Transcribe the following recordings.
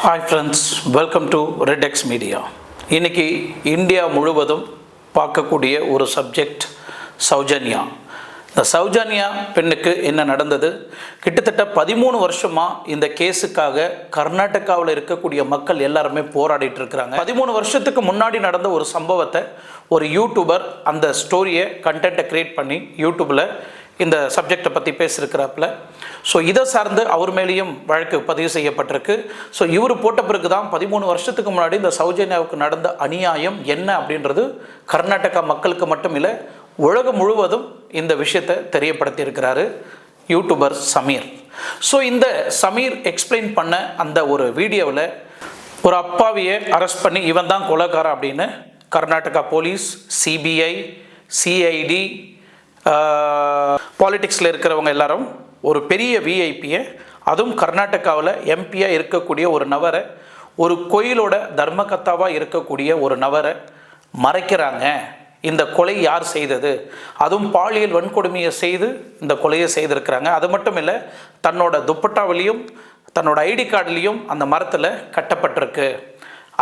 Hi friends, welcome to RedX media. இன்றைக்கி India முழுவதும் பார்க்கக்கூடிய ஒரு சப்ஜெக்ட் சௌஜன்யா. இந்த சௌஜன்யா பெண்ணுக்கு என்ன நடந்தது? கிட்டத்தட்ட 13 வருஷமாக இந்த கேஸுக்காக கர்நாடகாவில் இருக்கக்கூடிய மக்கள் எல்லாருமே போராடிட்டு இருக்கிறாங்க. 13 வருஷத்துக்கு முன்னாடி நடந்த ஒரு சம்பவத்தை ஒரு யூடியூபர் அந்த ஸ்டோரியை கண்டென்ட்டை க்ரியேட் பண்ணி யூடியூப்பில் இந்த சப்ஜெக்டை பற்றி பேசியிருக்கிறாப்புல. ஸோ இதை சார்ந்து அவர் மேலேயும் வழக்கு பதிவு செய்யப்பட்டிருக்கு. ஸோ இவர் போட்ட பிறகு தான் 13 வருஷத்துக்கு முன்னாடி இந்த சௌஜன்யாவுக்கு நடந்த அநியாயம் என்ன அப்படின்றது கர்நாடகா மக்களுக்கு மட்டும் இல்லை, உலகம் முழுவதும் இந்த விஷயத்தை தெரியப்படுத்தியிருக்கிறாரு யூடியூபர் சமீர். ஸோ இந்த சமீர் எக்ஸ்பிளைன் பண்ண அந்த ஒரு வீடியோவில் ஒரு அப்பாவியை அரெஸ்ட் பண்ணி இவன் தான் கொலைகாரன் அப்படின்னு கர்நாடகா போலீஸ், சிபிஐ, சிஐடி, பாலிடிக்ஸில் இருக்கிறவங்க எல்லாரும் ஒரு பெரிய விஐபியை, அதுவும் கர்நாடகாவில் எம்பியாக இருக்கக்கூடிய ஒரு நபரை, ஒரு கோயிலோட தர்மகத்தாவாக இருக்கக்கூடிய ஒரு நபரை மறைக்கிறாங்க. இந்த கொலை யார் செய்தது, அதுவும் பாலியல் வன்கொடுமையை செய்து இந்த கொலையை செய்திருக்கிறாங்க. அது மட்டும் இல்லை, தன்னோட துப்பட்டாவிலையும் தன்னோட ஐடி கார்டுலேயும் அந்த மரத்தில் கட்டப்பட்டிருக்கு.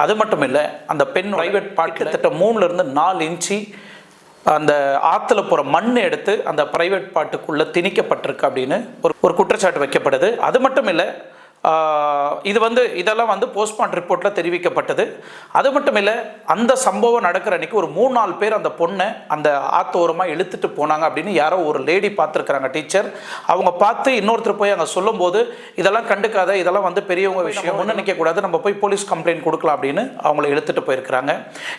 அது மட்டும் இல்லை, அந்த பெண் ப்ரைவேட் பார்ட் கிட்டத்தட்ட 3-4 இன்ச்சு அந்த ஆற்றுல போகிற மண் எடுத்து அந்த ப்ரைவேட் பார்ட்டுக்குள்ளே திணிக்கப்பட்டிருக்கு அப்படின்னு ஒரு குற்றச்சாட்டு வைக்கப்படுது. அது மட்டும் இல்லை, இதெல்லாம் போஸ்ட்மார்ட்டம் ரிப்போர்ட்டில் தெரிவிக்கப்பட்டது. அது மட்டும் இல்லை, அந்த சம்பவம் நடக்கிற அன்றைக்கி ஒரு 3-4 பேர் அந்த பொண்ணை அந்த ஆத்தோரமாக இழுத்துட்டு போனாங்க அப்படின்னு யாரோ ஒரு லேடி பார்த்துருக்குறாங்க, டீச்சர். அவங்க பார்த்து இன்னொருத்தர் போய் அங்கே சொல்லும்போது இதெல்லாம் கண்டுக்காத, இதெல்லாம் பெரியவங்க விஷயம், ஒன்று நிற்கக்கூடாது, நம்ம போய் போலீஸ் கம்ப்ளைண்ட் கொடுக்கலாம் அப்படின்னு அவங்கள இழுத்துட்டு போயிருக்கிறாங்க.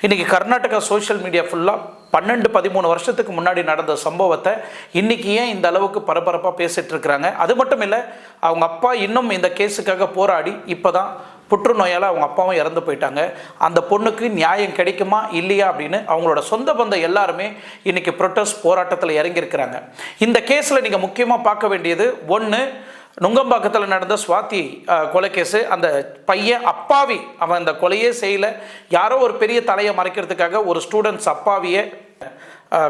இன்றைக்கி கர்நாடகா சோஷியல் மீடியா ஃபுல்லாக 12-13 வருஷத்துக்கு முன்னாடி நடந்த சம்பவத்தை இன்றைக்கி ஏன் இந்த அளவுக்கு பரபரப்பாக பேசிகிட்டு இருக்கிறாங்க. அது மட்டும் இல்லை, அவங்க அப்பா இன்னும் இந்த கேஸுக்காக போராடி இப்போ தான் புற்றுநோயால் அவங்க அப்பாவும் இறந்து போயிட்டாங்க. அந்த பொண்ணுக்கு நியாயம் கிடைக்குமா இல்லையா அப்படின்னு அவங்களோட சொந்த பந்தம் எல்லாருமே இன்றைக்கி ப்ரொட்டஸ்ட் போராட்டத்தில் இறங்கியிருக்கிறாங்க. இந்த கேஸில் நீங்கள் முக்கியமாக பார்க்க வேண்டியது ஒன்று, நுங்கம்பாக்கத்தில் நடந்த ஸ்வாதி கொலை கேஸு. அந்த பையன் அப்பாவி, அவன் அந்த கொலையே செய்யலை, யாரோ ஒரு பெரிய தலையை மறைக்கிறதுக்காக ஒரு ஸ்டூடெண்ட்ஸ் அப்பாவியை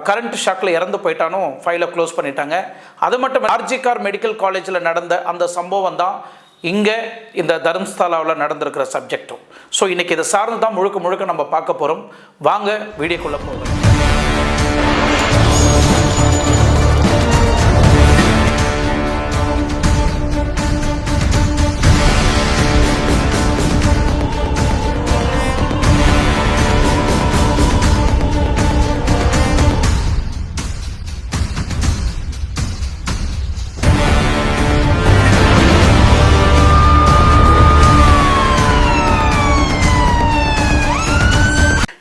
கரண்ட் ஷாக்கில் இறந்து போயிட்டானோ ஃபைலை க்ளோஸ் பண்ணிட்டாங்க. அது மட்டும் ஆர்ஜிகார் மெடிக்கல் காலேஜில் நடந்த அந்த சம்பவம் தான் இங்கே இந்த தர்மஸ்தலாவில் நடந்திருக்கிற சப்ஜெக்டும். ஸோ இன்றைக்கி இதை சார்ந்து தான் முழுக்க நம்ம பார்க்க போகிறோம். வாங்க வீடியோக்குள்ளே போகிறோம்.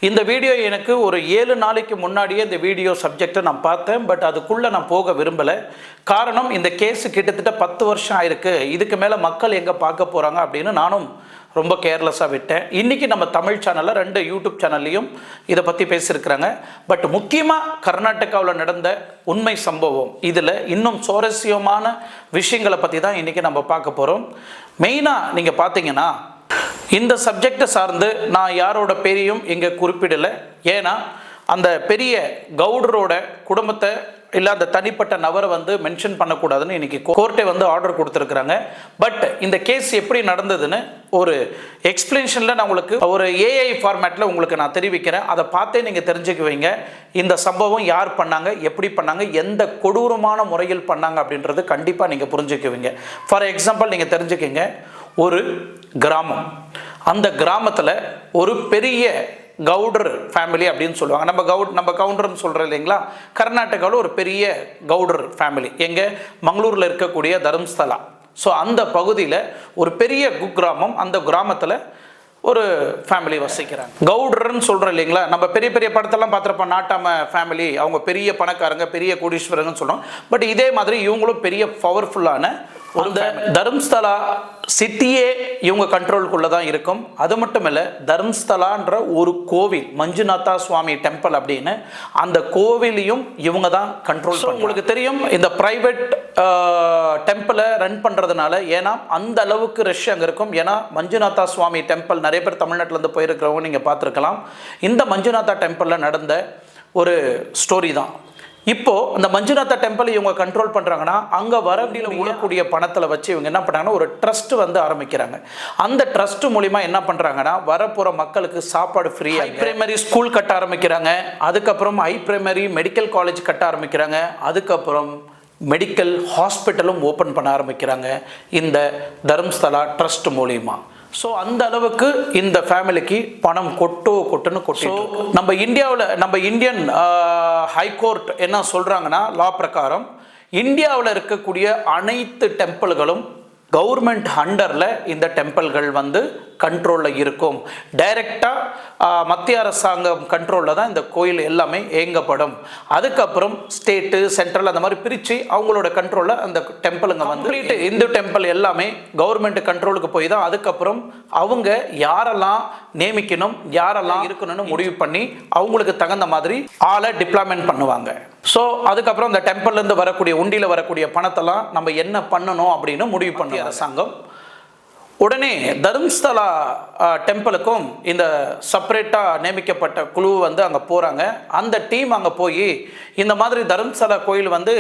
இந்த வீடியோ எனக்கு ஒரு 7 நாளைக்கு முன்னாடியே இந்த வீடியோ சப்ஜெக்டை நான் பார்த்தேன். பட் அதுக்குள்ளே நான் போக விரும்பலை. காரணம், இந்த கேஸு கிட்டத்தட்ட 10 வருஷம் ஆயிருக்கு. இதுக்கு மேலே மக்கள் எங்கே பார்க்க போகிறாங்க அப்படின்னு நானும் ரொம்ப கேர்லெஸ்ஸாக விட்டேன். இன்றைக்கி நம்ம தமிழ் சேனலில் 2 யூடியூப் சேனல்லையும் இதை பற்றி பேசியிருக்கிறாங்க. பட் முக்கியமாக கர்நாடகாவில் நடந்த உண்மை சம்பவம், இதில் இன்னும் சுவாரஸ்யமான விஷயங்களை பற்றி தான் இன்றைக்கி நம்ம பார்க்க போகிறோம். மெயினாக நீங்கள் பார்த்தீங்கன்னா, இந்த சப்ஜெக்டை சார்ந்து நான் யாரோட பேரையும் இங்கே குறிப்பிடலை. ஏன்னா அந்த பெரிய கவுடரோட குடும்பத்தை இல்லை அந்த தனிப்பட்ட நபரை மென்ஷன் பண்ணக்கூடாதுன்னு இன்றைக்கி கோர்ட்டை ஆர்டர் கொடுத்துருக்குறாங்க. பட் இந்த கேஸ் எப்படி நடந்ததுன்னு ஒரு எக்ஸ்பிளனேஷனில் நான் உங்களுக்கு ஒரு ஏஐ ஃபார்மேட்டில் உங்களுக்கு நான் தெரிவிக்கிறேன். அதை பார்த்தே நீங்கள் தெரிஞ்சுக்குவீங்க இந்த சம்பவம் யார் பண்ணாங்க, எப்படி பண்ணாங்க, எந்த கொடூரமான முறையில் பண்ணாங்க அப்படின்றது கண்டிப்பாக நீங்கள் புரிஞ்சுக்குவீங்க. ஃபார் எக்ஸாம்பிள் நீங்கள் தெரிஞ்சுக்கிங்க, ஒரு கிராமம், அந்த கிராமத்தில் ஒரு பெரிய கவுடர் ஃபேமிலி அப்படின்னு சொல்லுவாங்க. நம்ம கவுண்டர்னு சொல்கிறோம் இல்லைங்களா. கர்நாடகாவில் ஒரு பெரிய கவுடர் ஃபேமிலி எங்கே, மங்களூரில் இருக்கக்கூடிய தர்மஸ்தலா. ஸோ அந்த பகுதியில் ஒரு பெரிய குக்கிராமம், அந்த கிராமத்தில் ஒரு ஃபேமிலி வசிக்கிறாங்க. கவுடர்ன்னு சொல்கிறோம் இல்லைங்களா. நம்ம பெரிய பெரிய படத்தெல்லாம் பார்த்துருப்போம், நாட்டாம ஃபேமிலி, அவங்க பெரிய பணக்காரங்க, பெரிய கோடீஸ்வரங்கன்னு சொல்கிறோம். பட் இதே மாதிரி இவங்களும் பெரிய பவர்ஃபுல்லான அந்த தர்மஸ்தலா சிட்டியே இவங்க கண்ட்ரோலுக்குள்ளே தான் இருக்கும். அது மட்டும் இல்லை, தர்மஸ்தலான்ற ஒரு கோவில், மஞ்சுநாதா சுவாமி டெம்பிள் அப்படின்னு, அந்த கோவிலையும் இவங்க தான் கண்ட்ரோல். உங்களுக்கு தெரியும், இந்த ப்ரைவேட் டெம்பிளை ரன் பண்ணுறதுனால, ஏன்னா அந்த அளவுக்கு ரஷ் அங்கே இருக்கும். ஏன்னா மஞ்சுநாதா சுவாமி டெம்பிள் நிறைய பேர் தமிழ்நாட்டிலேருந்து போயிருக்கிறவங்க நீங்கள் பார்த்துருக்கலாம். இந்த மஞ்சுநாதா டெம்பிளில் நடந்த ஒரு ஸ்டோரி தான். இப்போ இந்த மஞ்சுநாதா டெம்பிள் இவங்க கண்ட்ரோல் பண்றாங்கன்னா அங்க வரவில உழக்கூடிய பணத்துல வச்சு இவங்க என்ன பண்றாங்கன்னா ஒரு ட்ரஸ்ட் வந்து ஆரம்பிக்கிறாங்க. அந்த ட்ரஸ்ட் மூலியமா என்ன பண்றாங்கன்னா வரப்போற மக்களுக்கு சாப்பாடு ஃப்ரீயா பிரைமரி ஸ்கூல் கட்ட ஆரம்பிக்கிறாங்க. அதுக்கப்புறம் ஹை பிரைமரி மெடிக்கல் காலேஜ் கட்ட ஆரம்பிக்கிறாங்க. அதுக்கப்புறம் மெடிக்கல் ஹாஸ்பிட்டலும் ஓப்பன் பண்ண ஆரம்பிக்கிறாங்க இந்த தர்மஸ்தலா ட்ரஸ்ட் மூலியமா. ஸோ அந்த அளவுக்கு இந்த ஃபேமிலிக்கு பணம் கொட்டுன்னு கொட்டிட்டு நம்ம இந்தியாவில் நம்ம இந்தியன் ஹைகோர்ட் என்ன சொல்கிறாங்கன்னா லா பிரகாரம் இந்தியாவில் இருக்கக்கூடிய அனைத்து டெம்பிள்களும் கவர்மெண்ட் அண்டரில் இந்த டெம்பிள்கள் வந்து கண்ட்ரோலில் இருக்கும். டைரெக்டாக மத்திய அரசாங்கம் கண்ட்ரோலில் தான் இந்த கோயில் எல்லாமே இயங்கப்படும். அதுக்கப்புறம் ஸ்டேட்டு சென்ட்ரல் அந்த மாதிரி பிரித்து அவங்களோட கண்ட்ரோலில் அந்த டெம்பிளுங்க வந்து இந்து டெம்பிள் எல்லாமே கவர்மெண்ட் கண்ட்ரோலுக்கு போய் தான் அதுக்கப்புறம் அவங்க யாரெல்லாம் நியமிக்கணும் யாரெல்லாம் இருக்கணும்னு முடிவு பண்ணி அவங்களுக்கு தகுந்த மாதிரி ஆளை டிப்ளாய்மெண்ட் பண்ணுவாங்க. ஸோ அதுக்கப்புறம் அந்த டெம்பிள்லேருந்து வரக்கூடிய உண்டியில் வரக்கூடிய பணத்தெல்லாம் நம்ம என்ன பண்ணணும் அப்படின்னு முடிவு பண்ணி அரசாங்கம் உடனே தர்மஸ்தலா டெம்பிளுக்கும் இந்த செப்பரேட்டாக நியமிக்கப்பட்ட குழு வந்து அங்கே போகிறாங்க. அந்த டீம் அங்கே போய் இந்த மாதிரி தர்மஸ்தலா கோயில் வந்து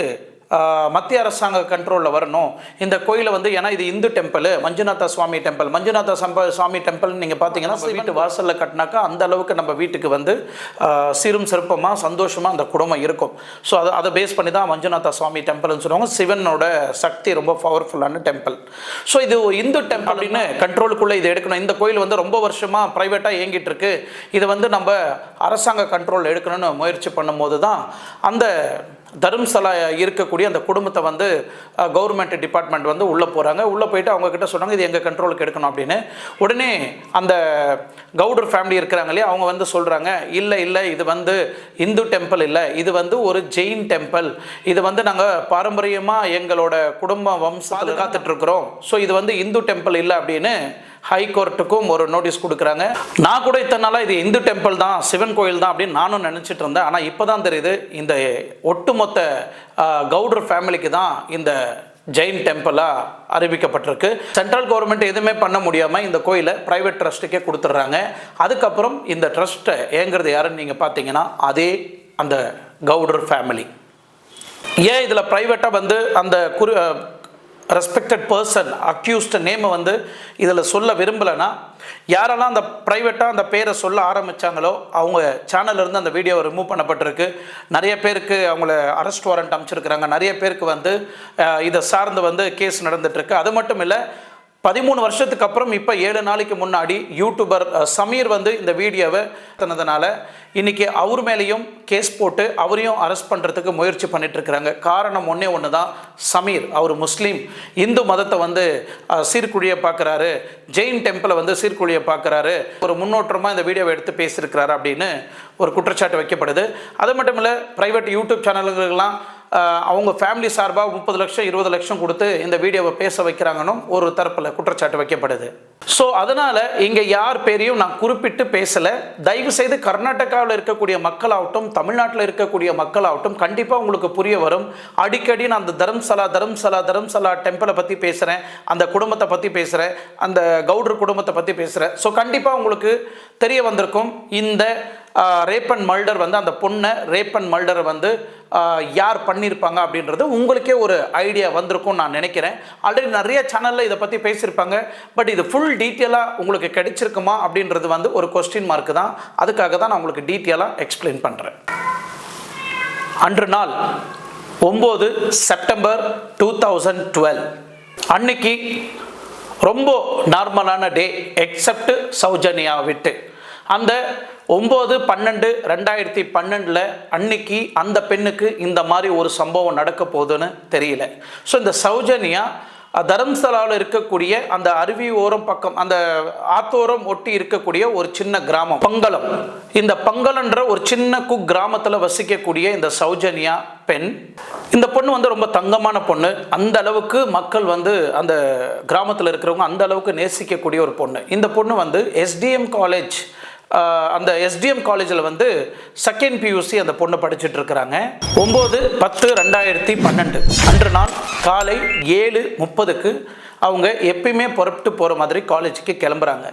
மத்திய அரசாங்க கண்ட்ரோலில் வரணும். இந்த கோயிலை வந்து ஏன்னா இது இந்து டெம்பிள் மஞ்சுநாதா சுவாமி டெம்பிள் மஞ்சுநாதா சுவாமி டெம்பிள் நீங்கள் பார்த்தீங்கன்னா வீட்டு வாசலில் கட்டினாக்கா அந்த அளவுக்கு நம்ம வீட்டுக்கு வந்து சீரும் சிறப்பமாக சந்தோஷமாக அந்த குடும்பம் இருக்கும். ஸோ அதை பேஸ் பண்ணி தான் மஞ்சுநாதா சுவாமி டெம்பிள்னு சொல்லுவாங்க. சிவனோட சக்தி ரொம்ப பவர்ஃபுல்லான டெம்பிள். ஸோ இது இந்து டெம்பிள் அப்படின்னு கண்ட்ரோலுக்குள்ளே இது எடுக்கணும். இந்த கோயில் வந்து ரொம்ப வருஷமாக ப்ரைவேட்டாக இயங்கிட்டு இருக்கு. இதை வந்து நம்ம அரசாங்க கண்ட்ரோல் எடுக்கணும்னு முயற்சி பண்ணும்போது தான் அந்த தர்மஸ்தலா இருக்கக்கூடிய அந்த குடும்பத்தை வந்து கவர்மெண்ட் டிபார்ட்மெண்ட் வந்து உள்ளே போகிறாங்க. உள்ளே போயிட்டு அவங்கக்கிட்ட சொன்னாங்க இது எங்கள் கண்ட்ரோலுக்கு எடுக்கணும் அப்படின்னு. உடனே அந்த கவுடர் ஃபேமிலி இருக்கிறாங்க இல்லையா அவங்க வந்து சொல்கிறாங்க இல்லை இது வந்து இந்து டெம்பிள் இல்லை, இது வந்து ஒரு ஜெயின் டெம்பிள். இது வந்து நாங்கள் பாரம்பரியமாக எங்களோட குடும்ப வம்சத்தில் காத்துட்ருக்குறோம். ஸோ இது வந்து இந்து டெம்பிள் இல்லை அப்படின்னு ஹைகோர்ட்டுக்கும் ஒரு நோட்டீஸ் கொடுக்குறாங்க. நான் கூட இத்தனை நாளாக இது இந்து டெம்பிள் தான் சிவன் கோயில் தான் அப்படின்னு நானும் நினச்சிட்டு இருந்தேன். ஆனால் இப்போ தான் தெரியுது இந்த ஒட்டுமொத்த கவுடர் ஃபேமிலிக்கு தான் இந்த ஜெயின் டெம்பிளாக அறிவிக்கப்பட்டிருக்கு. சென்ட்ரல் கவர்மெண்ட் எதுவுமே பண்ண முடியாமல் இந்த கோயிலை ப்ரைவேட் ட்ரஸ்ட்டுக்கே கொடுத்துட்றாங்க. அதுக்கப்புறம் இந்த ட்ரஸ்ட்டை ஏங்கிறது யாருன்னு நீங்கள் பார்த்தீங்கன்னா அதே அந்த கவுடர் ஃபேமிலி. ஏன் இதில் ப்ரைவேட்டாக வந்து அந்த ரெஸ்பெக்டட் பர்சன் அக்யூஸ்ட் நேமை வந்து இதில் சொல்ல விரும்பலைன்னா யாரெல்லாம் அந்த ப்ரைவேட்டாக அந்த பேரை சொல்ல ஆரம்பித்தாங்களோ அவங்க சேனல்லேருந்து அந்த வீடியோவை ரிமூவ் பண்ணப்பட்டிருக்கு. நிறைய பேருக்கு அவங்கள அரெஸ்ட் வாரண்ட் அமைச்சிருக்கிறாங்க. நிறைய பேருக்கு வந்து இதை சார்ந்து வந்து கேஸ் நடந்துகிட்ருக்கு. அது மட்டும் இல்லை 13 வருஷத்துக்கு அப்புறம் இப்போ 7 நாளைக்கு முன்னாடி யூடியூபர் சமீர் வந்து இந்த வீடியோவை தனதுனால இன்றைக்கி அவர் மேலேயும் கேஸ் போட்டு அவரையும் அரெஸ்ட் பண்ணுறதுக்கு முயற்சி பண்ணிட்டுருக்கிறாங்க. காரணம் ஒன்று தான், சமீர் அவர் முஸ்லீம், இந்து மதத்தை வந்து சீர்குழியை பார்க்குறாரு, ஜெயின் டெம்பிளை வந்து சீர்குழியை பார்க்குறாரு, ஒரு முன்னோட்டமாக இந்த வீடியோவை எடுத்து பேசியிருக்கிறாரு அப்படின்னு ஒரு குற்றச்சாட்டு வைக்கப்படுது. அது மட்டும் இல்லை ப்ரைவேட் யூடியூப் சேனல்களுக்கெல்லாம் அவங்க ஃபேமிலி சார்பாக 30 லட்சம் 20 லட்சம் கொடுத்து இந்த வீடியோவை பேச வைக்கிறாங்கன்னு ஒரு தரப்பில் குற்றச்சாட்டு வைக்கப்படுது. ஸோ அதனால் இங்கே யார் பேரையும் நான் குறிப்பிட்டு பேசலை. தயவு செய்து கர்நாடகாவில் இருக்கக்கூடிய மக்களாகட்டும் தமிழ்நாட்டில் இருக்கக்கூடிய மக்களாகட்டும் கண்டிப்பாக உங்களுக்கு புரிய வரும். அடிக்கடி நான் அந்த தர்மஸ்தலா டெம்பிளை பற்றி பேசுகிறேன், அந்த குடும்பத்தை பற்றி பேசுகிறேன், அந்த கவுடர் குடும்பத்தை பற்றி பேசுகிறேன். ஸோ கண்டிப்பாக உங்களுக்கு தெரிய வந்திருக்கும் இந்த ரேப் அண்ட் மர்டர் வந்து அந்த பொண்ணை ரேப் அண்ட் மர்டரை வந்து யார் பண்ணியிருப்பாங்க அப்படின்றது உங்களுக்கே ஒரு ஐடியா வந்திருக்கும் நான் நினைக்கிறேன். ஆல்ரெடி நிறைய சேனலில் இதை பற்றி பேசியிருப்பாங்க. பட் இது ஃபுல் டீட்டெயிலாக உங்களுக்கு கிடைச்சிருக்குமா அப்படின்றது வந்து ஒரு கொஸ்டின் மார்க்கு தான். அதுக்காக தான் நான் உங்களுக்கு டீட்டெயிலாக எக்ஸ்பிளைன் பண்ணுறேன். அன்று நாள் 9 செப்டம்பர் 2012 அன்னைக்கு ரொம்ப நார்மலான டே எக்ஸப்ட் சௌஜன்யா விட்டு. அந்த 9/12/2012 அன்னைக்கு அந்த பெண்ணுக்கு இந்த மாதிரி ஒரு சம்பவம் நடக்க போகுதுன்னு தெரியல. ஸோ இந்த சௌஜன்யா தர்மஸ்தலாவில் இருக்கக்கூடிய அந்த அருவி ஓரம் பக்கம் அந்த ஆத்தோரம் ஒட்டி இருக்கக்கூடிய ஒரு சின்ன கிராமம் பங்கலம். இந்த பங்கலன்ற ஒரு சின்ன கிராமத்தில் வசிக்கக்கூடிய இந்த சௌஜன்யா பெண், இந்த பொண்ணு வந்து ரொம்ப தங்கமான பொண்ணு. அந்த அளவுக்கு மக்கள் வந்து அந்த கிராமத்தில் இருக்கிறவங்க அந்த அளவுக்கு நேசிக்கக்கூடிய ஒரு பொண்ணு. இந்த பொண்ணு வந்து எஸ்டிஎம் காலேஜ் அந்த எஸ்டிஎம் காலேஜில் வந்து செகண்ட் பியூசி அந்த பொண்ணு படிச்சுட்டு இருக்கிறாங்க. 9/10/2012 அன்று நாள் காலை 7:30க்கு அவங்க எப்பயுமே புறப்பட்டு போகிற மாதிரி காலேஜுக்கு கிளம்புறாங்க.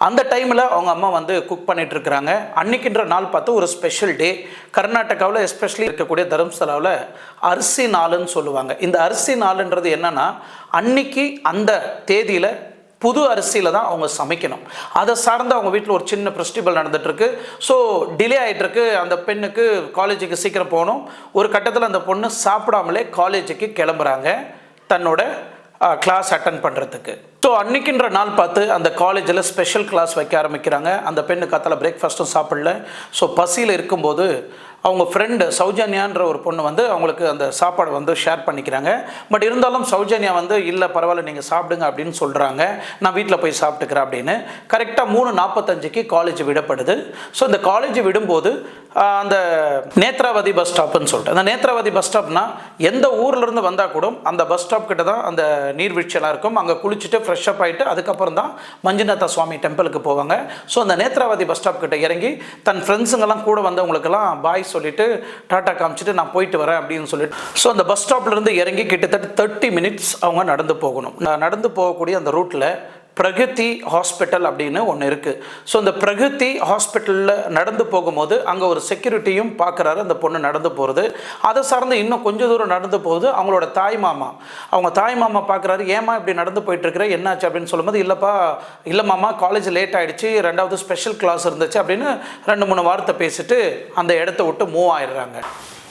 அந்த டைமில் அவங்க அம்மா வந்து குக் பண்ணிட்டு இருக்கிறாங்க. அன்னைக்குன்ற நாள் பார்த்து ஒரு ஸ்பெஷல் டே. கர்நாடகாவில் எஸ்பெஷலி இருக்கக்கூடிய தர்மஸ்தலாவில் அரிசி நாளுன்னு சொல்லுவாங்க. இந்த அரிசி நாளுன்றது என்னன்னா, அன்னைக்கு அந்த தேதியில் புது அரிசியில் தான் அவங்க சமைக்கணும். அதை சார்ந்து அவங்க வீட்டில் ஒரு சின்ன ஃபெஸ்டிவல் நடந்துகிட்ருக்கு. ஸோ டிலே ஆகிட்டுருக்கு. அந்த பெண்ணுக்கு காலேஜுக்கு சீக்கிரம் போகணும். ஒரு கட்டத்தில் அந்த பொண்ணு சாப்பிடாமலே காலேஜுக்கு கிளம்புறாங்க தன்னோட கிளாஸ் அட்டன் பண்ணுறதுக்கு. ஸோ அன்னைக்குன்ற நாள் பார்த்து அந்த காலேஜில் ஸ்பெஷல் கிளாஸ் வைக்க ஆரம்பிக்கிறாங்க. அந்த பெண்ணு காத்தால பிரேக்ஃபாஸ்ட்டும் சாப்பிடல. ஸோ பசியில் இருக்கும்போது அவங்க ஃப்ரெண்டு சௌஜன்யான்ற ஒரு பொண்ணு வந்து அவங்களுக்கு அந்த சாப்பாடு வந்து ஷேர் பண்ணிக்கிறாங்க. பட் இருந்தாலும் சௌஜன்யா வந்து இல்லை பரவாயில்ல நீங்கள் சாப்பிடுங்க அப்படின்னு சொல்கிறாங்க. நான் வீட்டில் போய் சாப்பிட்டுக்கிறேன் அப்படின்னு. கரெக்டாக 3:45க்கு காலேஜ் விடப்படுது. ஸோ இந்த காலேஜ் விடும்போது அந்த நேத்ராவதி பஸ் ஸ்டாப்புன்னு சொல்லிட்டு, அந்த நேத்ராவதி பஸ் ஸ்டாப்னா எந்த ஊர்லேருந்து வந்தால் கூட அந்த பஸ் ஸ்டாப் கிட்ட தான் அந்த நீர்வீழ்ச்சியெல்லாம் இருக்கும். அங்கே குளிச்சுட்டு ஃப்ரெஷ்அப் ஆகிட்டு அதுக்கப்புறம் தான் மஞ்சுநாத சுவாமி டெம்பிளுக்கு போவாங்க. ஸோ அந்த நேத்ராவதி பஸ் ஸ்டாப் கிட்ட இறங்கி தன் ஃப்ரெண்ட்ஸுங்கெல்லாம் கூட வந்தவங்களுக்கெல்லாம் பாய் சொல்லிட்டு டாட்டா காமிச்சிட்டு நான் போயிட்டு வரேன் அப்படின்னு சொல்லிட்டு, ஸோ அந்த பஸ் ஸ்டாப்லேருந்து இறங்கி கிட்டத்தட்ட 30 மினிட்ஸ் அவங்க நடந்து போகணும். நடந்து போகக்கூடிய அந்த ரூட்டில் பிரகதி ஹாஸ்பிட்டல் அப்படின்னு ஒன்று இருக்குது. ஸோ இந்த பிரகதி ஹாஸ்பிட்டலில் நடந்து போகும்போது அங்கே ஒரு செக்யூரிட்டியும் பார்க்குறாரு அந்த பொண்ணு நடந்து போகிறது. அதை சார்ந்து இன்னும் கொஞ்சம் தூரம் நடந்து போகுது அவங்களோட அவங்க தாய் மாமா பார்க்குறாரு. ஏமா இப்படி நடந்து போயிட்டுருக்குற, என்னாச்சு அப்படின்னு சொல்லும்போது, இல்லை மாமா காலேஜ் லேட் ஆகிடுச்சு, 2வது ஸ்பெஷல் கிளாஸ் இருந்துச்சு அப்படின்னு 2-3 வார்த்தை பேசிட்டு அந்த இடத்த விட்டு மூவ் ஆயிடுறாங்க.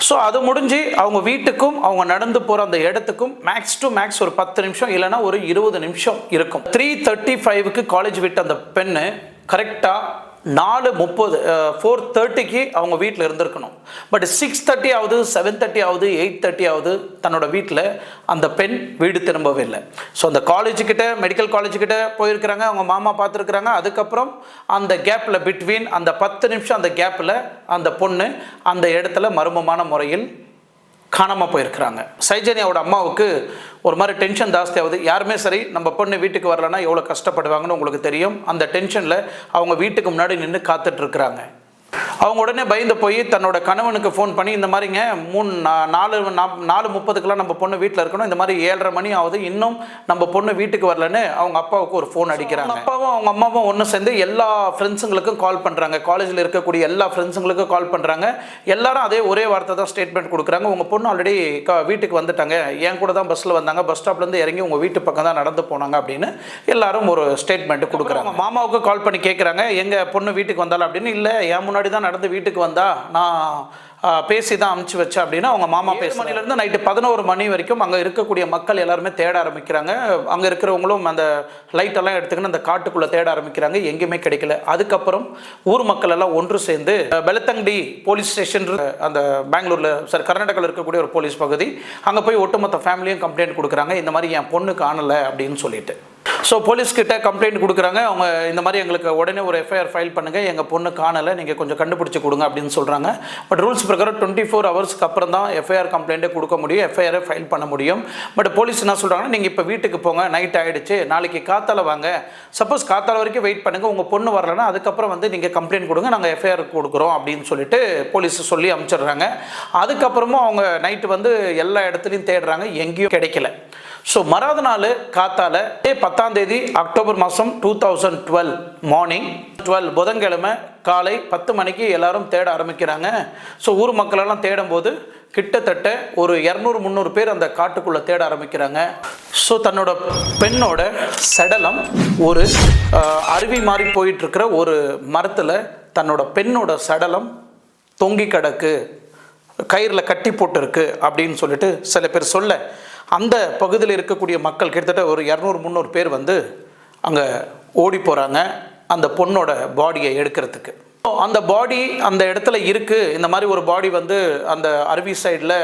ஸோ அது முடிஞ்சு அவங்க வீட்டுக்கும் அவங்க நடந்து போகிற அந்த இடத்துக்கும் மேக்ஸ் டு மேக்ஸ் ஒரு 10 நிமிஷம் இல்லைனா ஒரு 20 நிமிஷம் இருக்கும். 3:35க்கு காலேஜ் விட்டு அந்த பெண்ணு கரெக்டாக 4:30க்கு அவங்க வீட்டில் இருந்திருக்கணும். பட் 6:30 ஆகுது, 7:30 ஆகுது, 8:30 ஆகுது, தன்னோட வீட்டில் அந்த பெண் வீடு திரும்பவே இல்லை. ஸோ அந்த காலேஜுக்கிட்ட மெடிக்கல் காலேஜுக்கிட்ட போயிருக்கிறாங்க, அவங்க மாமா பார்த்துருக்குறாங்க. அதுக்கப்புறம் அந்த கேப்பில் பிட்வீன் அந்த 10 நிமிஷம் அந்த கேப்பில் அந்த பொண்ணு அந்த இடத்துல மர்மமான முறையில் காணாமல் போயிருக்கிறாங்க. சௌஜன்யாவோட அம்மாவுக்கு ஒரு மாதிரி டென்ஷன் ஜாஸ்தியாகுது. யாருமே சரி நம்ம பொண்ணு வீட்டுக்கு வரலன்னா எவ்வளோ கஷ்டப்படுவாங்கன்னு உங்களுக்கு தெரியும். அந்த டென்ஷனில் அவங்க வீட்டுக்கு முன்னாடி நின்று காத்துட்ருக்குறாங்க. அவங்க உடனே பயந்து போய் தன்னோட கணவனுக்கு ஃபோன் பண்ணி, இந்த மாதிரிங்க 4:30க்கெலாம் நம்ம பொண்ணு வீட்டில் இருக்கணும், இந்த மாதிரி 7:30 மணி ஆகுது, இன்னும் நம்ம பொண்ணு வீட்டுக்கு வரலன்னு அவங்க அப்பாவுக்கு ஒரு ஃபோன் அடிக்கிறாங்க. அப்பாவும் அவங்க அம்மாவும் ஒன்று சேர்ந்து எல்லா ஃப்ரெண்ட்ஸுங்களுக்கும் கால் பண்ணுறாங்க. காலேஜில் இருக்கக்கூடிய எல்லா ஃப்ரெண்ட்ஸுங்களுக்கும் கால் பண்ணுறாங்க. எல்லாரும் அதே ஒரே வார்த்தை தான் ஸ்டேட்மெண்ட் கொடுக்குறாங்க. உங்கள் பொண்ணு ஆல்ரெடி வீட்டுக்கு வந்துட்டாங்க, என் கூட தான் பஸ்ஸில் வந்தாங்க, பஸ் ஸ்டாப்லேருந்து இறங்கி உங்கள் வீட்டு பக்கம் தான் நடந்து போனாங்க அப்படின்னு எல்லாரும் ஒரு ஸ்டேட்மெண்ட்டு கொடுக்குறாங்க. மாமாவுக்கு கால் பண்ணி கேட்குறாங்க, எங்கள் பொண்ணு வீட்டுக்கு வந்தாலும் அப்படின்னு. இல்லை, என் முன்னாடி தான் நடந்து வீட்டுக்கு வந்தா, நான் பேசி தான் அனுப்பிச்சு வச்சேன் அப்படின்னு அவங்க மாமா பேச. 7 மணிலேருந்து நைட்டு 11 மணி வரைக்கும் அங்கே இருக்கக்கூடிய மக்கள் எல்லாருமே தேட ஆரம்பிக்கிறாங்க. அங்கே இருக்கிறவங்களும் அந்த லைட்டெல்லாம் எடுத்துக்கின்னு அந்த காட்டுக்குள்ளே தேட ஆரம்பிக்கிறாங்க. எங்கேயுமே கிடைக்கல. அதுக்கப்புறம் ஊர் மக்கள் எல்லாம் ஒன்று சேர்ந்து பெலத்தங்கடி போலீஸ் ஸ்டேஷன், அந்த பெங்களூரில் கர்நாடகாவில் இருக்கக்கூடிய ஒரு போலீஸ் பகுதி, அங்கே போய் ஒட்டுமொத்த ஃபேமிலியும் கம்ப்ளைண்ட் கொடுக்குறாங்க, இந்த மாதிரி என் பொண்ணு காணலை அப்படின்னு சொல்லிட்டு. ஸோ போலீஸ்கிட்ட கம்ப்ளைண்ட் கொடுக்குறாங்க. அவங்க இந்த மாதிரி எங்களுக்கு உடனே ஒரு எஃப்ஐஆர் ஃபைல் பண்ணுங்கள், எங்கள் பொண்ணு காணலை, நீங்கள் கொஞ்சம் கண்டுபிடிச்சி கொடுங்க அப்படின்னு சொல்கிறாங்க. பட் ரூல்ஸ் பிரகாரம் 24 ஹவர்ஸ்க்கு அப்புறம் தான் எஃப்ஐஆர் கம்ப்ளைண்ட்டே கொடுக்க முடியும், எஃப்ஐஆரை ஃபைல் பண்ண முடியும். பட் போலீஸ் என்ன சொல்கிறாங்கன்னா, நீங்கள் இப்போ வீட்டுக்கு போங்க, நைட் ஆகிடுச்சு, நாளைக்கு காத்தால வாங்க, சப்போஸ் காத்தால வரைக்கும் வெயிட் பண்ணுங்கள், உங்கள் பொண்ணு வரலன்னா அதுக்கப்புறம் வந்து நீங்கள் கம்ப்ளைண்ட் கொடுங்க, நாங்கள் எஃப்ஐஆர் கொடுக்குறோம் அப்படின்னு சொல்லிட்டு போலீஸ் சொல்லி அனுப்பிச்சிடுறாங்க. அதுக்கப்புறமும் அவங்க நைட்டு வந்து எல்லா இடத்துலையும் தேடுறாங்க, எங்கேயும் கிடைக்கல. ஸோ மறாத நாள் காத்தால 10ஆம் தேதி அக்டோபர் மாதம் 2012 மார்னிங் 12 புதன்கிழமை காலை 10 மணிக்கு எல்லாரும் தேட ஆரம்பிக்கிறாங்க. ஸோ ஊர் மக்களெல்லாம் தேடும்போது கிட்டத்தட்ட ஒரு 200-300 பேர் அந்த காட்டுக்குள்ளே தேட ஆரம்பிக்கிறாங்க. ஸோ தன்னோட பெண்ணோட சடலம் ஒரு அருவி மாதிரி போயிட்டுருக்கிற ஒரு மரத்தில் தன்னோட பெண்ணோட சடலம் தொங்கி கிடக்கு, கயிறில் கட்டி போட்டுருக்கு அப்படின்னு சொல்லிட்டு சில பேர் சொல்ல, அந்த பகுதியில் இருக்கக்கூடிய மக்கள் கிட்டத்தட்ட ஒரு 200-300 பேர் வந்து அங்கே ஓடி போகிறாங்க அந்த பொண்ணோட பாடியை எடுக்கிறதுக்கு. அந்த பாடி அந்த இடத்துல இருக்குது, இந்த மாதிரி ஒரு பாடி வந்து அந்த அருவி சைடில்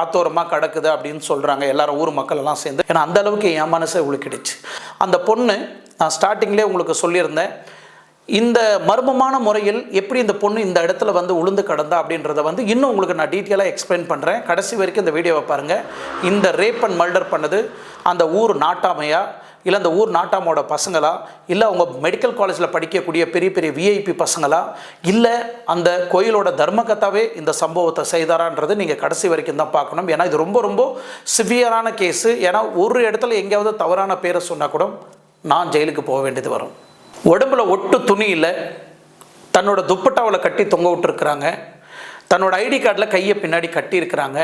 ஆத்தோரமாக கிடக்குது அப்படின்னு சொல்கிறாங்க எல்லாரும், ஊர் மக்கள் எல்லாம் சேர்ந்து. ஏன்னா அந்த அளவுக்கு என் மனசை உழுக்கிடுச்சு. அந்த பொண்ணு, நான் ஸ்டார்டிங்லேயே உங்களுக்கு சொல்லியிருந்தேன், இந்த மர்மமான முறையில் எப்படி இந்த பொண்ணு இந்த இடத்துல வந்து உளுந்து கடந்தா அப்படின்றத வந்து இன்னும் உங்களுக்கு நான் டீட்டெயிலாக எக்ஸ்பிளைன் பண்ணுறேன். கடைசி வரைக்கும் இந்த வீடியோவை பாருங்கள். இந்த ரேப் அண்ட் மர்டர் பண்ணது அந்த ஊர் நாட்டாமையா, இல்லை அந்த ஊர் நாட்டாமோட பசங்களா, இல்லை அவங்க மெடிக்கல் காலேஜில் படிக்கக்கூடிய பெரிய பெரிய விஐபி பசங்களா, இல்லை அந்த கோயிலோட தர்மகத்தாவே இந்த சம்பவத்தை செய்தாரான்றது நீங்கள் கடைசி வரைக்கும் தான் பார்க்கணும். ஏன்னா இது ரொம்ப ரொம்ப சிவியரான கேஸு. ஏன்னா ஒரு இடத்துல எங்கேயாவது தவறான பேரை சொன்னால் கூட நான் ஜெயிலுக்கு போக வேண்டியது வரும். உடம்புல ஒட்டு துணி இல்லை, தன்னோட துப்பட்டாவில் கட்டி தொங்க விட்டுருக்குறாங்க, தன்னோட ஐடி கார்டில் கையை பின்னாடி கட்டியிருக்கிறாங்க.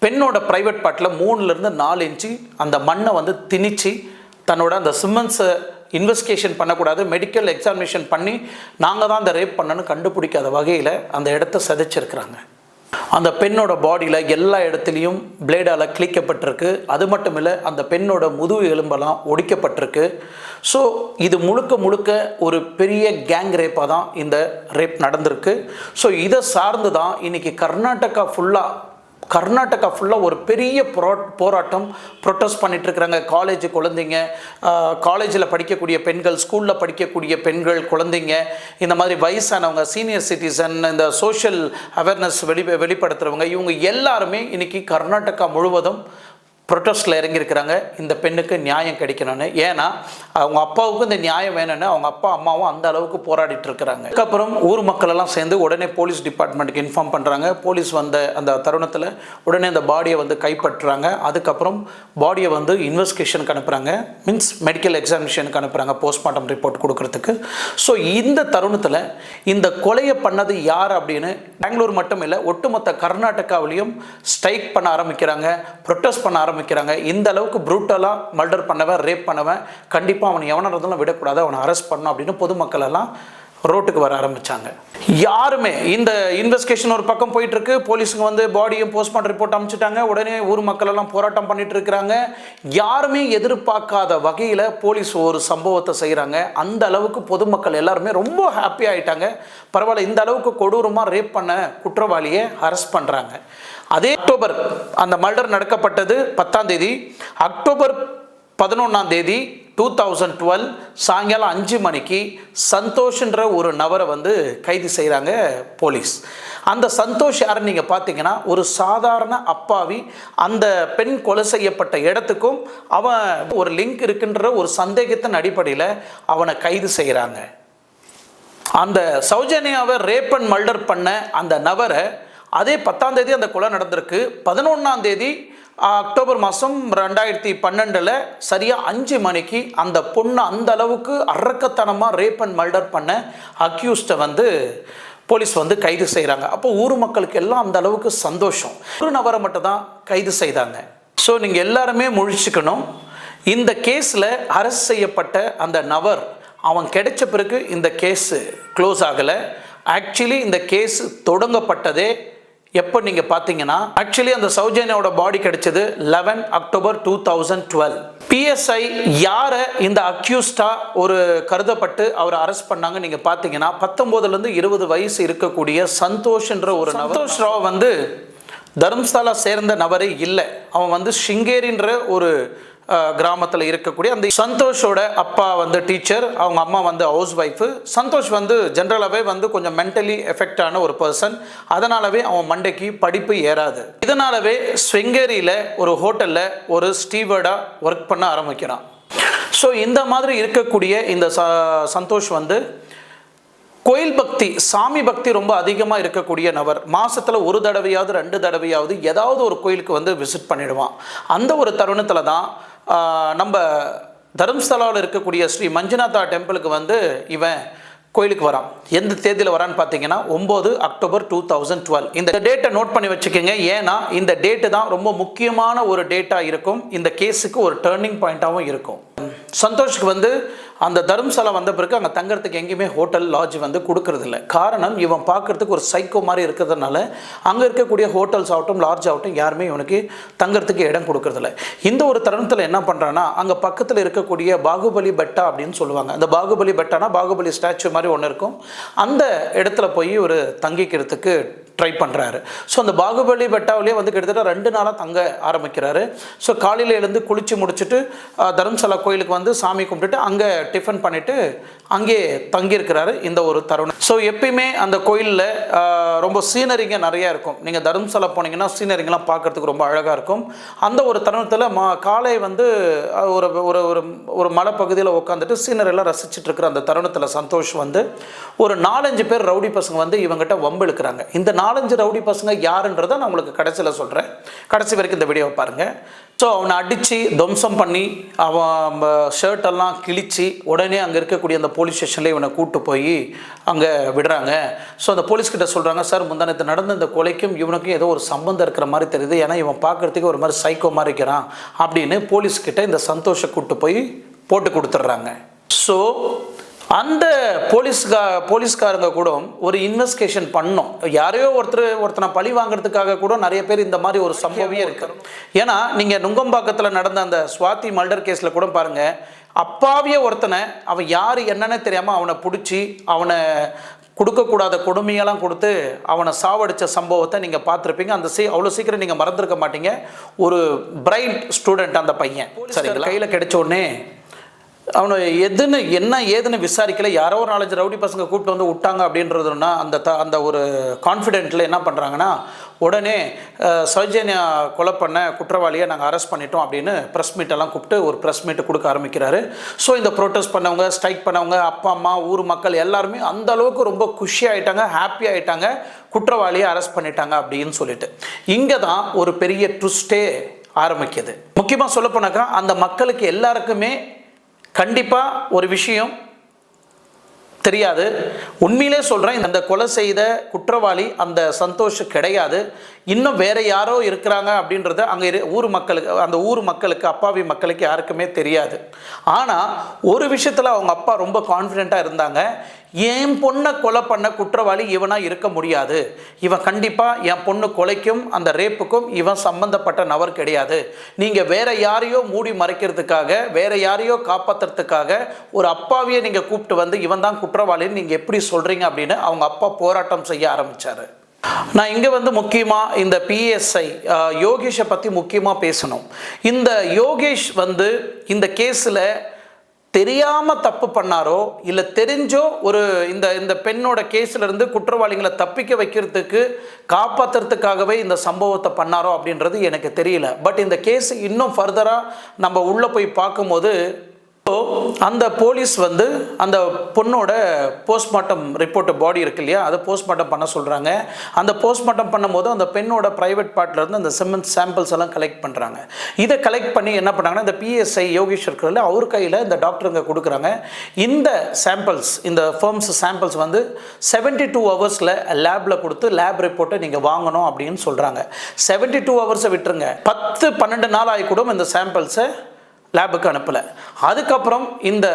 பெண்ணோட ப்ரைவேட் பார்ட்டில் 3லேருந்து 4 இன்ச்சு அந்த மண்ணை வந்து திணிச்சு தன்னோட அந்த சிமெண்ட்ஸை இன்வெஸ்டிகேஷன் பண்ணக்கூடாது, மெடிக்கல் எக்ஸாமினேஷன் பண்ணி நாங்கள் தான் அந்த ரேப் பண்ணணும்னு கண்டுபிடிக்காத வகையில் அந்த இடத்த சிதைச்சிருக்கிறாங்க. அந்த பெண்ணோட பாடியில் எல்லா இடத்துலையும் பிளேடால் கிழிக்கப்பட்டிருக்கு. அது மட்டும் இல்லை, அந்த பெண்ணோட முதுகு எலும்பெல்லாம் ஒடிக்கப்பட்டிருக்கு. ஸோ இது முழுக்க முழுக்க ஒரு பெரிய கேங் ரேப்பாக தான் இந்த ரேப் நடந்திருக்கு. ஸோ இதை சார்ந்து தான் இன்றைக்கி கர்நாடகா ஃபுல்லாக ஒரு பெரிய போராட்டம் ப்ரொட்டஸ்ட் பண்ணிகிட்ருக்குறாங்க. காலேஜ் குழந்தைங்க, காலேஜில் படிக்கக்கூடிய பெண்கள், ஸ்கூலில் படிக்கக்கூடிய பெண்கள், குழந்தைங்க, இந்த மாதிரி வயசானவங்க, சீனியர் சிட்டிசன், இந்த சோஷியல் அவேர்னஸ் வெளிப்படுத்துகிறவங்க, இவங்க எல்லாருமே இன்றைக்கி கர்நாடகா முழுவதும் ப்ரொட்டஸ்ட்டில் இறங்கியிருக்கிறாங்க. இந்த பெண்ணுக்கு நியாயம் கிடைக்கணும்னு. ஏன்னா அவங்க அப்பாவுக்கும் இந்த நியாயம் வேணும்னு அவங்க அப்பா அம்மாவும் அந்த அளவுக்கு போராடிட்டு இருக்கிறாங்க. அதுக்கப்புறம் ஊர் மக்கள் எல்லாம் சேர்ந்து உடனே போலீஸ் டிபார்ட்மெண்ட்டுக்கு இன்ஃபார்ம் பண்ணுறாங்க. போலீஸ் வந்த அந்த தருணத்தில் உடனே அந்த பாடியை வந்து கைப்பற்றுறாங்க. அதுக்கப்புறம் பாடியை வந்து இன்வெஸ்டிகேஷனுக்கு அனுப்புகிறாங்க, மீன்ஸ் மெடிக்கல் எக்ஸாமினேஷனுக்கு அனுப்புகிறாங்க, போஸ்ட்மார்ட்டம் ரிப்போர்ட் கொடுக்கறதுக்கு. ஸோ இந்த தருணத்தில் இந்த கொலையை பண்ணது யார் அப்படின்னு பெங்களூர் மட்டும் இல்லை, ஒட்டுமொத்த கர்நாடகாவிலையும் ஸ்ட்ரைக் பண்ண ஆரம்பிக்கிறாங்க, ப்ரொட்டஸ்ட் பண்ண ஆரம்பிக்கிறாங்க. இந்த அளவுக்கு ப்ரூட்டலாக மர்டர் பண்ணவன், ரேப் பண்ணவன், கண்டிப்பாக அவனை எவனாக இருந்தாலும் விடக்கூடாது, அவனை அரெஸ்ட் பண்ணணும் அப்படின்னு பொதுமக்கள் எல்லாம் ரோட்டுக்கு வர ஆரம்பித்தாங்க. யாருமே இந்த இன்வெஸ்டிகேஷன் ஒரு பக்கம் போயிட்டு இருக்கு, போலீஸுங்க வந்து பாடியும் போஸ்ட்மார்ட்டம் ரிப்போர்ட் அனுப்பிச்சிட்டாங்க. உடனே ஊர் மக்கள் எல்லாம் போராட்டம் பண்ணிட்டு இருக்கிறாங்க. யாருமே எதிர்பார்க்காத வகையில் போலீஸ் ஒரு சம்பவத்தை செய்கிறாங்க. அந்த அளவுக்கு பொதுமக்கள் எல்லாருமே ரொம்ப ஹாப்பி ஆகிட்டாங்க. பரவாயில்ல, இந்த அளவுக்கு கொடூரமாக ரேப் பண்ண குற்றவாளியை அரெஸ்ட் பண்ணுறாங்க. அதே அக்டோபர் அந்த மர்டர் நடக்கப்பட்டது 10ஆம் தேதி. அக்டோபர் 11ஆம் தேதி 2012 சாயங்காலம் 5 மணிக்கு சந்தோஷ்ன்ற ஒரு நபரை வந்து கைது செய்கிறாங்க போலீஸ். அந்த சந்தோஷ் யாருன்னு நீங்கள் பார்த்தீங்கன்னா ஒரு சாதாரண அப்பாவி. அந்த பெண் கொலை செய்யப்பட்ட இடத்துக்கும் அவன் ஒரு லிங்க் இருக்குன்ற ஒரு சந்தேகத்தின் அடிப்படையில் அவனை கைது செய்கிறாங்க. அந்த சௌஜன்யாவை ரேப் அண்ட் மர்டர் பண்ண அந்த நபரை அதே 10ஆம் தேதி அந்த கொலை நடந்திருக்கு. 11ஆம் தேதி அக்டோபர் மாதம் 2012 சரியாக 5 மணிக்கு அந்த பொண்ணை அந்த அளவுக்கு அரக்கத்தனமாக ரேப் அண்ட் மர்டர் பண்ண அக்யூஸ்டை வந்து போலீஸ் வந்து கைது செய்கிறாங்க. அப்போ ஊர் மக்களுக்கு எல்லாம் அந்த அளவுக்கு சந்தோஷம். ஒரு நபரை மட்டும் தான் கைது செய்தாங்க. ஸோ நீங்கள் எல்லாருமே முழிச்சுக்கணும். இந்த கேஸில் அரெஸ்ட் செய்யப்பட்ட அந்த நபர் அவன் கிடைச்ச பிறகு இந்த கேஸு க்ளோஸ் ஆகலை. ஆக்சுவலி இந்த கேஸ் தொடங்கப்பட்டதே எப்போ நீங்கள் பார்த்தீங்கன்னா, ஆக்சுவலி அந்த சௌஜன்யாவோட பாடி கிடைச்சது 11 அக்டோபர் 2012. பிஎஸ்ஐ யாரை இந்த அக்யூஸ்டாக ஒரு கருதப்பட்டு அவர் அரெஸ்ட் பண்ணாங்க நீங்கள் பார்த்தீங்கன்னா 19லேருந்து 20 வயசு இருக்கக்கூடிய சந்தோஷ்ன்ற ஒரு சந்தோஷ் ராவ் வந்து தர்மஸ்தலா சேர்ந்த நபரே இல்லை. அவன் வந்து ஷிங்கேரின்ற ஒரு கிராமத்தில் இருக்கக்கூடிய அந்த சந்தோஷோட அப்பா வந்து டீச்சர், அவங்க அம்மா வந்து ஹவுஸ் ஒய்ஃபு. சந்தோஷ் வந்து ஜென்ரலாகவே வந்து கொஞ்சம் மென்டலி எஃபெக்டான ஒரு பர்சன். அதனாலவே அவன் மண்டைக்கு படிப்பு ஏறாது. இதனாலவே ஸ்விங்கேரியில் ஒரு ஹோட்டலில் ஒரு ஸ்டீவர்டாக ஒர்க் பண்ண ஆரம்பிக்கிறான். ஸோ இந்த மாதிரி இருக்கக்கூடிய இந்த சந்தோஷ் வந்து கோயில் பக்தி, சாமி பக்தி ரொம்ப அதிகமாக இருக்கக்கூடிய நபர். மாதத்தில் 1 தடவையாவது 2 தடவையாவது ஏதாவது ஒரு கோயிலுக்கு வந்து விசிட் பண்ணிடுவான். அந்த ஒரு தருணத்தில் தான் நம்ம தர்மஸ்தலாவில் இருக்கக்கூடிய ஸ்ரீ மஞ்சுநாதா டெம்பிளுக்கு வந்து இவன் கோயிலுக்கு வரான். எந்த தேதியில் வரான்னு பார்த்தீங்கன்னா 9 அக்டோபர் 2012. இந்த டேட்டை நோட் பண்ணி வச்சுக்கோங்க. ஏன்னா இந்த டேட்டு தான் ரொம்ப முக்கியமான ஒரு டேட்டாக இருக்கும், இந்த கேஸுக்கு ஒரு டேர்னிங் பாயிண்ட்டாகவும் இருக்கும். சந்தோஷ்க்கு வந்து அந்த தர்மசாலா வந்த பிறகு அங்கே தங்குறதுக்கு எங்கேயுமே ஹோட்டல் லாட்ஜ் வந்து கொடுக்கறதில்ல. காரணம், இவன் பார்க்குறதுக்கு ஒரு சைக்கோ மாதிரி இருக்கிறதுனால அங்கே இருக்கக்கூடிய ஹோட்டல்ஸ் ஆகட்டும் லாட்ஜ் ஆகட்டும் யாருமே இவனுக்கு தங்குறதுக்கு இடம் கொடுக்கறதில்ல. இந்த ஒரு தருணத்தில் என்ன பண்ணுறான்னா, அங்கே பக்கத்தில் இருக்கக்கூடிய பாகுபலி பெட்டா அப்படின்னு சொல்லுவாங்க. அந்த பாகுபலி பெட்டானா பாகுபலி ஸ்டாச்சு மாதிரி ஒன்று இருக்கும். அந்த இடத்துல போய் ஒரு தங்கிக்கிறதுக்கு ட்ரை பண்ணுறாரு. ஸோ அந்த பாகுபலி பெட்டாவிலே வந்து கிட்டத்தட்ட 2 நாளாக தங்க ஆரம்பிக்கிறாரு. ஸோ காலையில் எழுந்து குளித்து முடிச்சுட்டு தர்மசாலா கோயிலுக்கு வந்து சாமி கும்பிட்டுட்டு அங்கே டிஃபன் பண்ணிவிட்டு அங்கே தங்கியிருக்கிறாரு இந்த ஒரு தருணம். ஸோ எப்பயுமே அந்த கோயிலில் ரொம்ப சீனரிங்க நிறையா இருக்கும். நீங்கள் தர்மசாலா போனீங்கன்னா சீனரிங்கெலாம் பார்க்குறதுக்கு ரொம்ப அழகாக இருக்கும். அந்த ஒரு தருணத்தில் காலை வந்து ஒரு ஒரு ஒரு மலைப்பகுதியில் உட்காந்துட்டு சீனரெல்லாம் ரசிச்சுட்டு இருக்கிற அந்த தருணத்தில் சந்தோஷ் வந்து ஒரு 4-5 பேர் ரவுடி பசங்க வந்து இவங்ககிட்ட வம்பு இழுக்கிறாங்க. இந்த 4-5 ரவுடி பசங்க யாருன்றதை நான் உங்களுக்கு கடைசியில் சொல்கிறேன். கடைசி வரைக்கும் இந்த வீடியோவை பாருங்கள். ஸோ அவனை அடித்து துவம்சம் பண்ணி அவன் ஷர்ட்டெல்லாம் கிழித்து உடனே அங்கே இருக்கக்கூடிய அந்த போலீஸ் ஸ்டேஷனில் இவனை கூப்பிட்டு போய் அங்கே விடுறாங்க. ஸோ அந்த போலீஸ்கிட்ட சொல்கிறாங்க, சார் முந்தானத்து நடந்த இந்த கொலைக்கும் இவனுக்கும் ஏதோ ஒரு சம்பந்தம் இருக்கிற மாதிரி தெரியுது, ஏன்னா இவன் பார்க்குறதுக்கு ஒரு மாதிரி சைக்கோ மாதிரி இருக்கிறான் அப்படின்னு போலீஸ்கிட்ட இந்த சந்தோஷை கூப்பிட்டு போய் போட்டு கொடுத்துட்றாங்க. ஸோ அந்த போலீஸ்காரங்க கூட ஒரு இன்வெஸ்டிகேஷன் பண்ணோம். யாரையோ ஒருத்தனை பழி வாங்கிறதுக்காக கூட நிறைய பேர் இந்த மாதிரி ஒரு சம்பவமே இருக்கு. ஏன்னா நீங்கள் நுங்கம்பாக்கத்தில் நடந்த அந்த ஸ்வாதி மர்டர் கேஸில் கூட பாருங்கள், அப்பாவிய ஒருத்தனை அவன் யார் என்னன்னு தெரியாமல் அவனை பிடிச்சி அவனை கொடுக்கக்கூடாத கொடுமையெல்லாம் கொடுத்து அவனை சாவடித்த சம்பவத்தை நீங்கள் பார்த்துருப்பீங்க. அந்த அவ்வளோ சீக்கிரம் நீங்கள் மறந்துருக்க மாட்டீங்க. ஒரு பிரைட் ஸ்டூடெண்ட் அந்த பையன் சரிங்களா, கையில் கிடைச்ச உடனே அவனை என்ன ஏதுன்னு விசாரிக்கல, யாரோ ஒரு 4-5 ரவுடி பசங்க கூப்பிட்டு வந்து விட்டாங்க அப்படின்றதுன்னா அந்த ஒரு கான்ஃபிடென்ட்டில் என்ன பண்ணுறாங்கன்னா, உடனே சௌஜன்யா கொலை பண்ண குற்றவாளியை நாங்கள் அரெஸ்ட் பண்ணிட்டோம் அப்படின்னு ப்ரெஸ் மீட்டெல்லாம் கூப்பிட்டு ஒரு ப்ரெஸ் மீட்டு கொடுக்க ஆரம்பிக்கிறாரு. ஸோ இந்த ப்ரொட்டஸ்ட் பண்ணவங்க, ஸ்ட்ரைக் பண்ணவங்க, அப்பா அம்மா, ஊர் மக்கள் எல்லாருமே அந்த அளவுக்கு ரொம்ப குஷி ஆகிட்டாங்க, ஹாப்பி ஆகிட்டாங்க, குற்றவாளியை அரெஸ்ட் பண்ணிட்டாங்க அப்படின்னு சொல்லிட்டு. இங்கே தான் ஒரு பெரிய ட்விஸ்டே ஆரம்பிக்குது. முக்கியமாக சொல்லப்போனாக்கா அந்த மக்களுக்கு எல்லாருக்குமே கண்டிப்பாக ஒரு விஷயம் தெரியாது. உண்மையிலே சொல்கிறேன், அந்த கொலை செய்த குற்றவாளி அந்த சந்தோஷ் கிடையாது, இன்னும் வேற யாரோ இருக்கிறாங்க அப்படின்றத அங்கே அந்த ஊர் மக்களுக்கு அப்பாவி மக்களுக்கு யாருக்குமே தெரியாது. ஆனால் ஒரு விஷயத்தில் அவங்க அப்பா ரொம்ப கான்ஃபிடென்ட்டாக இருந்தாங்க, என் பொண்ணை கொலை பண்ண குற்றவாளி இவனாக இருக்க முடியாது, இவன் கண்டிப்பாக என் பொண்ணு கொலைக்கும் அந்த ரேப்புக்கும் இவன் சம்பந்தப்பட்ட நபர் கிடையாது, நீங்கள் வேற யாரையோ மூடி மறைக்கிறதுக்காக, வேற யாரையோ காப்பாற்றுறதுக்காக ஒரு அப்பாவியை நீங்கள் கூப்பிட்டு வந்து இவன் தான் குற்றவாளின்னு நீங்கள் எப்படி சொல்கிறீங்க அப்படின்னு அவங்க அப்பா போராட்டம் செய்ய ஆரம்பித்தார். நான் இங்கே வந்து முக்கியமாக இந்த PSI யோகேஷை பற்றி முக்கியமாக பேசணும். இந்த யோகேஷ் வந்து இந்த கேஸில் தெரியாமல் தப்பு பண்ணாரோ இல்லை தெரிஞ்சோ ஒரு இந்த பெண்ணோட கேஸிலிருந்து குற்றவாளிகளை தப்பிக்க வைக்கிறதுக்கு காப்பாற்றுறதுக்காகவே இந்த சம்பவத்தை பண்ணாரோ அப்படின்றது எனக்கு தெரியல. பட் இந்த கேஸ் இன்னும் ஃபர்தராக நம்ம உள்ளே போய் பார்க்கும்போது அந்த போலீஸ் வந்து அந்த பொண்ணோட போஸ்ட்மார்ட்டம் ரிப்போர்ட் பாடி இருக்கு இல்லையா, அதை போஸ்ட்மார்ட்டம் பண்ண சொல்கிறாங்க. அந்த போஸ்ட்மார்ட்டம் பண்ணும்போது அந்த பெண்ணோட ப்ரைவேட் பார்ட்லேருந்து அந்த சிமெண்ட் சாம்பிள்ஸ் எல்லாம் கலெக்ட் பண்ணுறாங்க. இதை கலெக்ட் பண்ணி என்ன பண்ணுறாங்கன்னா, இந்த PSI யோகேஷ் இருக்கிறதுல அவர் கையில் இந்த டாக்டருங்க கொடுக்குறாங்க. இந்த சாம்பிள்ஸ், இந்த ஃபர்ம்ஸ் சாம்பிள்ஸ் வந்து 72 ஹவர்ஸில் லேபில் கொடுத்து லேப் ரிப்போர்ட்டை நீங்கள் வாங்கணும் அப்படின்னு சொல்கிறாங்க. 72 ஹவர்ஸை விட்டுருங்க, 10-12 நாள் ஆகி கூட இந்த சாம்பிள்ஸை லேபுக்கு அனுப்பலை. அதுக்கப்புறம் இந்த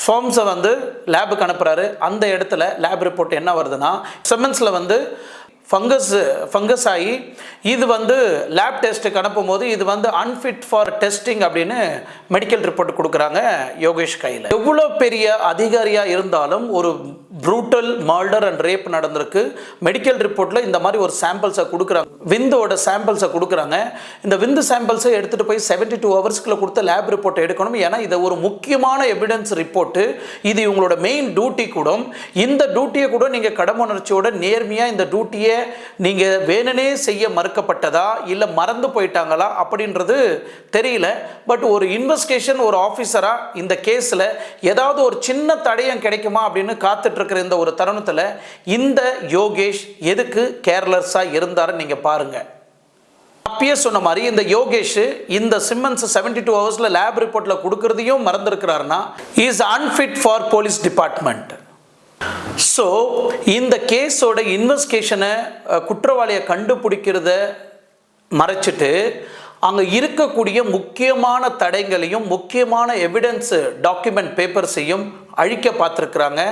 ஃபார்ம்ஸை வந்து லேபுக்கு அனுப்புகிறாரு. அந்த இடத்துல லேப் ரிப்போர்ட் என்ன வருதுன்னா, செமன்ஸில் வந்து ஃபங்கஸ் ஆகி இது வந்து லேப் டெஸ்ட்டுக்கு அனுப்பும் போது இது வந்து அன்ஃபிட் ஃபார் டெஸ்டிங் அப்படின்னு மெடிக்கல் ரிப்போர்ட் கொடுக்குறாங்க யோகேஷ் கையில். எவ்வளோ பெரிய அதிகாரியாக இருந்தாலும் ஒரு ப்ரூட்டல் மர்டர் அண்ட் ரேப் நடந்திருக்கு. மெடிக்கல் ரிப்போர்ட்டில் இந்த மாதிரி ஒரு சாம்பிள்ஸை கொடுக்குறாங்க, விந்தோட சாம்பிள்ஸை கொடுக்குறாங்க. இந்த விந்து சாம்பிள்ஸை எடுத்துகிட்டு போய் 72 ஹவர்ஸ்க்குள்ளே கொடுத்து லேப் ரிப்போர்ட் எடுக்கணும். ஏன்னா இது ஒரு முக்கியமான எவிடன்ஸ் ரிப்போர்ட்டு, இது இவங்களோட மெயின் டியூட்டி கூட. இந்த டியூட்டியை கூட நீங்கள் கடமுணர்ச்சியோட நேர்மையாக இந்த டியூட்டியை நீங்கள் வேணுனே செய்ய மறுக்கப்பட்டதா இல்லை மறந்து போயிட்டாங்களா அப்படின்றது தெரியல. பட் ஒரு இன்வெஸ்டிகேஷன் ஒரு ஆஃபீஸராக இந்த கேஸில் ஏதாவது ஒரு சின்ன தடயம் கிடைக்குமா அப்படின்னு காத்துட்டு இருக்கிற இந்த ஒரு தருணத்தில் இந்த யோகேஷ் எதுக்கு கேர்லெஸ்ஸாக இருந்தாருன்னு நீங்கள் பாருங்கள். அப்பயே சொன்ன மாதிரி இந்த யோகேஷ் இந்த சிம்மன்ஸ் 72 ஹவர்ஸில் லேப் ரிப்போர்ட்டில் கொடுக்கறதையும் மறந்துருக்கிறாருன்னா is unfit for police department. So இந்த கேஸோட இன்வெஸ்டிகேஷனை குற்றவாளியை கண்டுபிடிக்கிறத மறைச்சிட்டு அங்கே இருக்கக்கூடிய முக்கியமான தடைகளையும் முக்கியமான எவிடன்ஸ் டாக்குமெண்ட் பேப்பர்ஸையும் அழிக்க பார்த்துருக்குறாங்க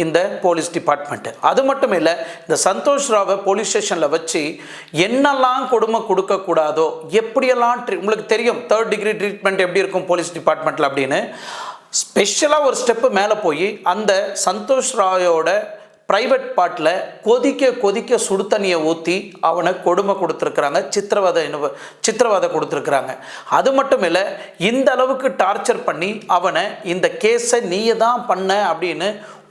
இந்த போலீஸ் டிபார்ட்மெண்ட்டு. அது மட்டும் இல்லை, இந்த சந்தோஷ் ராவை போலீஸ் ஸ்டேஷனில் வச்சு என்னெல்லாம் கொடுமை கொடுக்கக்கூடாதோ, எப்படியெல்லாம் உங்களுக்கு தெரியும் 3rd டிகிரி ட்ரீட்மெண்ட் எப்படி இருக்கும் போலீஸ் டிபார்ட்மெண்ட்டில் அப்படின்னு ஸ்பெஷலாக ஒரு ஸ்டெப்பு மேலே போய் அந்த சந்தோஷ் ராயோட பிரைவேட் பார்ட்டில் கொதிக்க கொதிக்க சுடு தண்ணியை ஊற்றி அவனை கொடுமை கொடுத்துருக்குறாங்க, சித்திரவதை கொடுத்துருக்குறாங்க. அது மட்டும் இல்லை, இந்த அளவுக்கு டார்ச்சர் பண்ணி அவனை இந்த கேஸை நீயே தான் பண்ண அப்படின்னு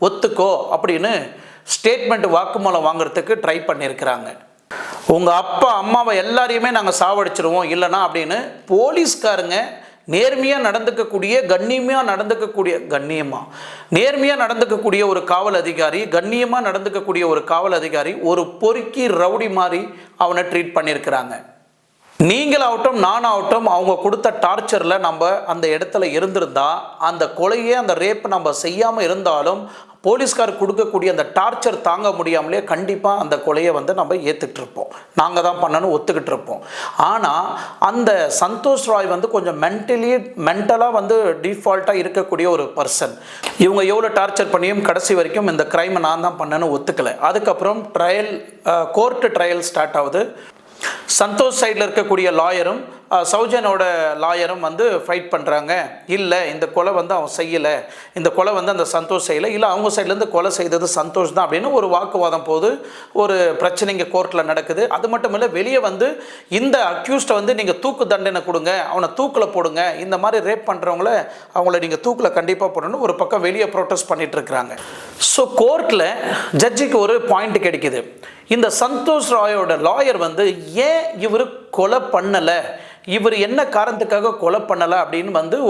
ஒத்துக்கோ அப்படின்னு ஸ்டேட்மெண்ட் வாக்குமூலம் வாங்குறதுக்கு ட்ரை பண்ணியிருக்கிறாங்க. உங்கள் அப்பா அம்மாவை எல்லாரையுமே நாங்கள் சாவடிச்சிருவோம் இல்லைனா அப்படின்னு போலீஸ்காரங்க நேர்மையாக நடந்துக்கக்கூடிய நேர்மையாக நடந்துக்கக்கூடிய ஒரு காவல் அதிகாரி, கண்ணியமாக நடந்துக்கக்கூடிய ஒரு காவல் அதிகாரி ஒரு பொறுக்கி ரவுடி மாதிரி அவனை ட்ரீட் பண்ணியிருக்கிறாங்க. நீங்களாகட்டும் நானாகட்டும் அவங்க கொடுத்த டார்ச்சரில் நம்ம அந்த இடத்துல இருந்திருந்தா அந்த கொலையே அந்த ரேப் நம்ம செய்யாமல் இருந்தாலும் போலீஸ்கார் கொடுக்கக்கூடிய அந்த டார்ச்சர் தாங்க முடியாமலே கண்டிப்பாக அந்த கொலையை நம்ம ஏற்றுக்கிட்டு இருப்போம், நாங்கள் தான் பண்ணணும்னு ஒத்துக்கிட்டு இருப்போம். ஆனால் அந்த சந்தோஷ் ராய் கொஞ்சம் மென்டலாக டிஃபால்ட்டாக இருக்கக்கூடிய ஒரு பர்சன். இவங்க எவ்வளோ டார்ச்சர் பண்ணியும் கடைசி வரைக்கும் இந்த கிரைமை நான் தான் பண்ணணும்னு ஒத்துக்கலை. அதுக்கப்புறம் கோர்ட்டு ட்ரையல் ஸ்டார்ட் ஆகுது. சந்தோஷ் சைடில் இருக்கக்கூடிய லாயரும் சௌஜனோட லாயரும் ஃபைட் பண்ணுறாங்க. இல்லை, இந்த கொலை அவன் செய்யலை, இந்த கொலை அந்த சந்தோஷ் செய்யலை, இல்லை அவங்க சைட்லேருந்து கொலை செய்தது சந்தோஷ் தான் அப்படின்னு ஒரு வாக்குவாதம் போது ஒரு பிரச்சனை இங்கே கோர்ட்டில் நடக்குது. அது மட்டும் இல்லை, வெளியே இந்த அக்யூஸ்டை நீங்கள் தூக்கு தண்டனை கொடுங்க, அவனை தூக்கில் போடுங்க, இந்த மாதிரி ரேப் பண்ணுறவங்கள அவங்கள நீங்கள் தூக்கில் கண்டிப்பாக போடணும் ஒரு பக்கம் வெளியே ப்ரொட்டஸ்ட் பண்ணிட்டு இருக்கிறாங்க. ஸோ கோர்ட்டில் ஜட்ஜிக்கு ஒரு பாயிண்ட் கிடைக்குது. இந்த சந்தோஷ் ராயோட லாயர் ஏன் இவர் கொலை பண்ணலை, இவர் என்ன காரணத்துக்காக கொலை பண்ணலை அப்படின்னு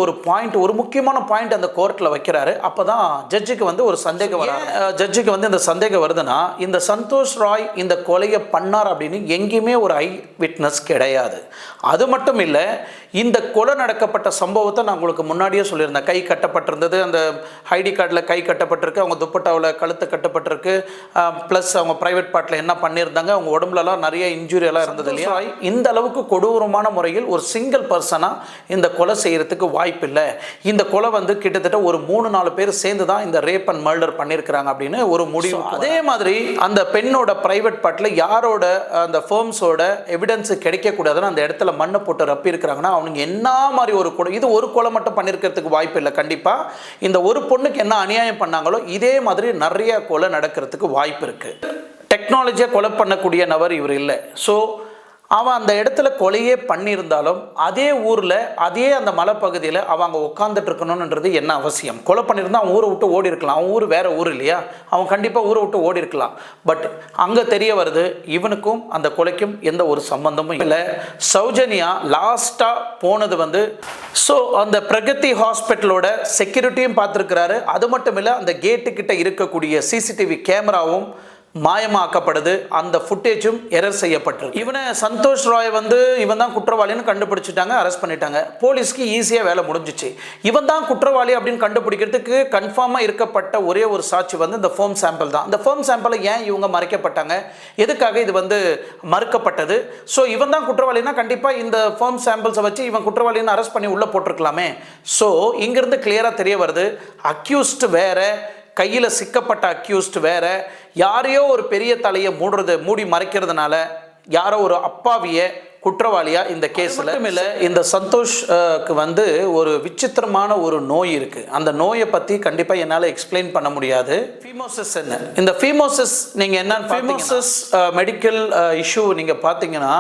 ஒரு முக்கியமான பாயிண்ட் அந்த கோர்ட்டில் வைக்கிறாரு. அப்போ தான் ஜட்ஜுக்கு ஒரு சந்தேகம் வரும். ஜட்ஜுக்கு இந்த சந்தேகம் வருதுன்னா, இந்த சந்தோஷ் ராய் இந்த கொலையை பண்ணார் அப்படின்னு எங்கேயுமே ஒரு ஐ விட்னஸ் கிடையாது. அது மட்டும் இல்லை, இந்த கொலை நடக்கப்பட்ட சம்பவத்தை நான் உங்களுக்கு முன்னாடியே சொல்லியிருந்தேன். கை கட்டப்பட்டிருந்தது, அந்த ஐடி கார்டில் கை கட்டப்பட்டிருக்கு, அவங்க துப்பட்டாவில் கழுத்து கட்டப்பட்டிருக்கு, ப்ளஸ் அவங்க ப்ரைவேட் பார்ட்டில் என்ன பண்ணியிருந்தாங்க, அவங்க உடம்புலலாம் நிறைய இன்ஜுரி எல்லாம் இருந்தது இல்லையா. இந்த அளவுக்கு கொடூரமான முறையில் ஒரு சிங்கிள் பர்சனாக இந்த கொலை செய்யறதுக்கு வாய்ப்பு இல்லை. இந்த கொலை கிட்டத்தட்ட ஒரு 3-4 பேர் சேர்ந்து தான் இந்த ரேப் அண்ட் மர்டர் பண்ணியிருக்கிறாங்க அப்படின்னு ஒரு முடிவு. அதே மாதிரி அந்த பெண்ணோட பிரைவேட் பார்ட்டில் யாரோட அந்த ஃபர்ம்ஸோட எவிடன்ஸ் கிடைக்கக்கூடாதுன்னு அந்த இடத்துல மண்ணை போட்டு ரப்பி இருக்கிறாங்கன்னா அவனுக்கு என்ன மாதிரி ஒரு கொலை, இது ஒரு கொலை மட்டும் பண்ணியிருக்கிறதுக்கு வாய்ப்பு இல்லை. கண்டிப்பாக இந்த ஒரு பொண்ணுக்கு என்ன அநியாயம் பண்ணாங்களோ இதே மாதிரி நிறைய கொலை நடக்கிறதுக்கு வாய்ப்பு இருக்குது. டெக்னாலஜியாக கொலை பண்ணக்கூடிய நபர் இவர் இல்லை. ஸோ அவன் அந்த இடத்துல கொலையே பண்ணியிருந்தாலும் அதே ஊரில் அதே அந்த மலைப்பகுதியில் அவங்க உட்காந்துட்டு இருக்கணுன்றது என்ன அவசியம்? கொலை பண்ணியிருந்தால் அவன் ஊரை விட்டு ஓடி இருக்கலாம், அவன் ஊர் வேறு ஊர் இல்லையா, அவன் கண்டிப்பாக ஊரை விட்டு ஓடி இருக்கலாம். பட் அங்கே தெரிய வருது இவனுக்கும் அந்த கொலைக்கும் எந்த ஒரு சம்பந்தமும் இல்லை. சௌஜன்யா லாஸ்ட்டாக போனது ஸோ அந்த பிரகதி ஹாஸ்பிட்டலோட செக்யூரிட்டியும் பார்த்துருக்கிறாரு. அது மட்டும் இல்லை, அந்த கேட்டுக்கிட்ட இருக்கக்கூடிய சிசிடிவி கேமராவும் மாயமாக்கப்படுது, அந்த ஃபுட்டேஜும் எரர் செய்யப்பட்டிருக்கு. இவனை சந்தோஷ் ராய் இவன் தான் குற்றவாளின்னு கண்டுபிடிச்சிட்டாங்க, அரெஸ்ட் பண்ணிட்டாங்க. போலீஸ்க்கு ஈஸியாக வேலை முடிஞ்சிச்சு. இவன் தான் குற்றவாளி அப்படின்னு கண்டுபிடிக்கிறதுக்கு கன்ஃபார்மாக இருக்கப்பட்ட ஒரே ஒரு சாட்சி இந்த ஃபோம் சாம்பிள் தான். அந்த ஃபோம் சாம்பிளை ஏன் இவங்க மறைக்கப்பட்டாங்க, எதுக்காக இது மறுக்கப்பட்டது? ஸோ இவன் தான் குற்றவாளினா கண்டிப்பாக இந்த ஃபோம் சாம்பிள்ஸை வச்சு இவன் குற்றவாளின்னு அரெஸ்ட் பண்ணி உள்ளே போட்டிருக்கலாமே. ஸோ இங்கிருந்து கிளியராக தெரிய வருது, அக்யூஸ்ட் வேற, கையில் சிக்கப்பட்ட அக்யூஸ்ட் வேற, யாரையோ ஒரு பெரிய தலையை மூடி மறைக்கிறதுனால யாரோ ஒரு அப்பாவிய குற்றவாளியா இந்த கேஸில் இல்லை. இந்த சந்தோஷ்க்கு ஒரு விசித்திரமான ஒரு நோய் இருக்கு. அந்த நோயை பற்றி கண்டிப்பாக என்னால் எக்ஸ்பிளைன் பண்ண முடியாது. ஃபீமோசிஸ் என்ன, இந்த ஃபீமோசிஸ் நீங்கள் என்ன ஃபீமோசிஸ் மெடிக்கல் இஷ்யூ நீங்கள் பார்த்தீங்கன்னா,